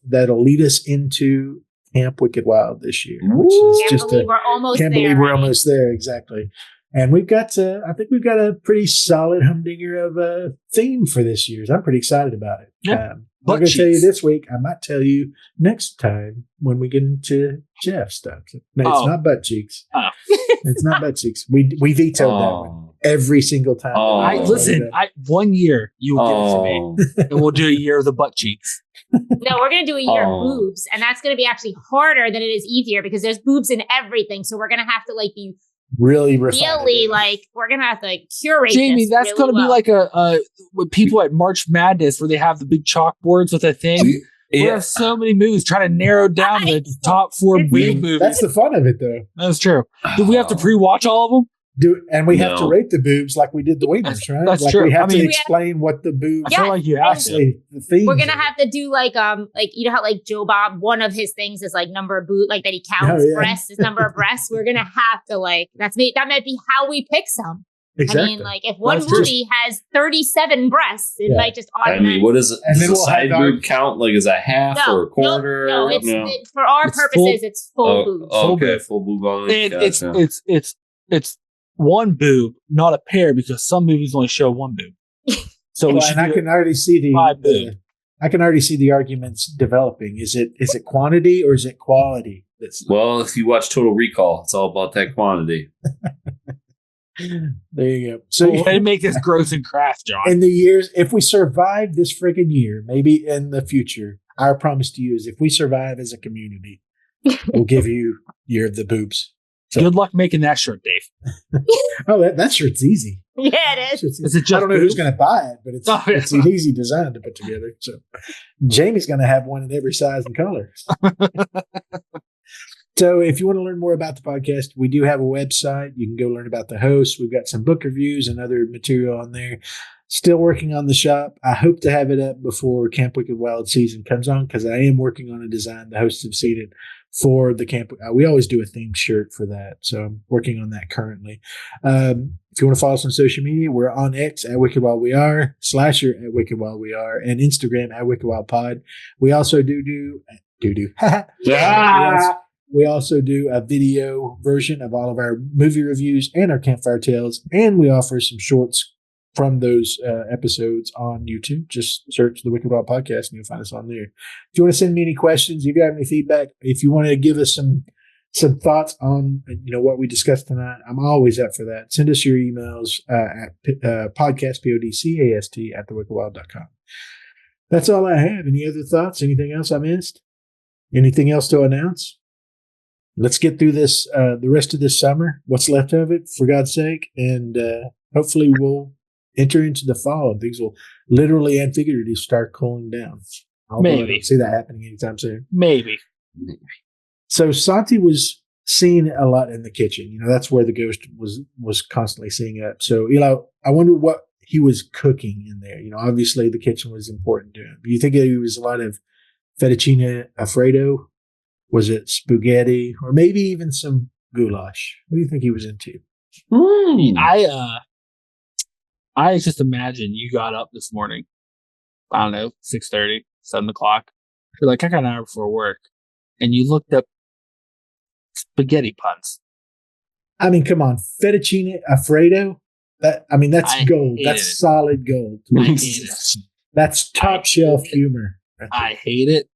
that'll lead us into Camp Wicked Wild this year. Which is Can't believe we're almost there. Exactly. And we've got I think we've got a pretty solid humdinger of a theme for this year's. I'm pretty excited about it. Yeah. I'm not going to tell you this week. I might tell you next time when we get into Jeff stuff. No, it's not butt cheeks. Oh. It's not butt cheeks. We vetoed that one every single time. Listen, 1 year you will give it to me, and we'll do a year of the butt cheeks. No, we're going to do a year of boobs, and that's going to be actually harder than it is easier because there's boobs in everything. So we're going to have to be really we're gonna have to curate Jamie, this that's really gonna be like a with people at March Madness where they have the big chalkboards with a thing. We have so many movies trying to narrow down the top 4 boob movies. That's the fun of it, though. That's true. Do we have to pre-watch all of them? And we have to rate the boobs like we did the wieners, right? That's true. We have to explain what the boobs. I feel like you have to. The themes. We're gonna have to do how Joe Bob, one of his things is number of boot, that he counts breasts, his number of breasts. We're gonna have to that might be how we pick some. Exactly. I mean, if one movie has 37 breasts, it might just automatically. I mean, what is it? And then does a side boob count as a half or a quarter? No, for our purposes, it's full boob. Okay, full boob only. It's one boob, not a pair, because some movies only show one boob. So I can already see the arguments developing. Is it quantity or is it quality? Well, if you watch Total Recall, it's all about that quantity. There you go. So way to make this gross and crass, John. In the years, if we survive this friggin' year, maybe in the future, our promise to you is if we survive as a community, we'll give you Year of the Boobs. So, good luck making that shirt, Dave. That shirt's easy. Yeah, it is. Is it just I don't know who's going to buy it, but it's an easy design to put together. So Jamie's going to have one in every size and color. So if you want to learn more about the podcast, we do have a website. You can go learn about the hosts. We've got some book reviews and other material on there. Still working on the shop. I hope to have it up before Camp Wicked Wild season comes on because I am working on a design. The hosts have seen it for the camp. We always do a themed shirt for that. So I'm working on that currently. If you want to follow us on social media, we're on X at Wicked While We Are, Slasher at Wicked While We Are, and Instagram at Wicked While Pod. We also do. We also do a video version of all of our movie reviews and our campfire tales, and we offer some shorts from those episodes on YouTube. Just search the Wicked Wild Podcast and you'll find us on there. If you want to send me any questions, if you have any feedback, if you want to give us some thoughts on what we discussed tonight, I'm always up for that. Send us your emails at podcast, podcast at thewickedwild.com. That's all I have. Any other thoughts? Anything else I missed? Anything else to announce? Let's get through this, the rest of this summer, what's left of it, for God's sake, and hopefully we'll enter into the fall and things will literally and figuratively start cooling down. Although I don't see that happening anytime soon. Maybe. So Santi was seen a lot in the kitchen. That's where the ghost was constantly seeing up. So, I wonder what he was cooking in there. Obviously the kitchen was important to him. Do you think it was a lot of fettuccine Alfredo? Was it spaghetti or maybe even some goulash? What do you think he was into? I just imagine you got up this morning, I don't know, 6:30, 7 o'clock. You're like, I got an hour before work. And you looked up spaghetti puns. I mean, come on. Fettuccine Alfredo? That's gold. That's solid gold. I hate it. That's top shelf humor. I hate it.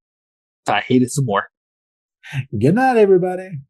I hate it some more. Good night, everybody.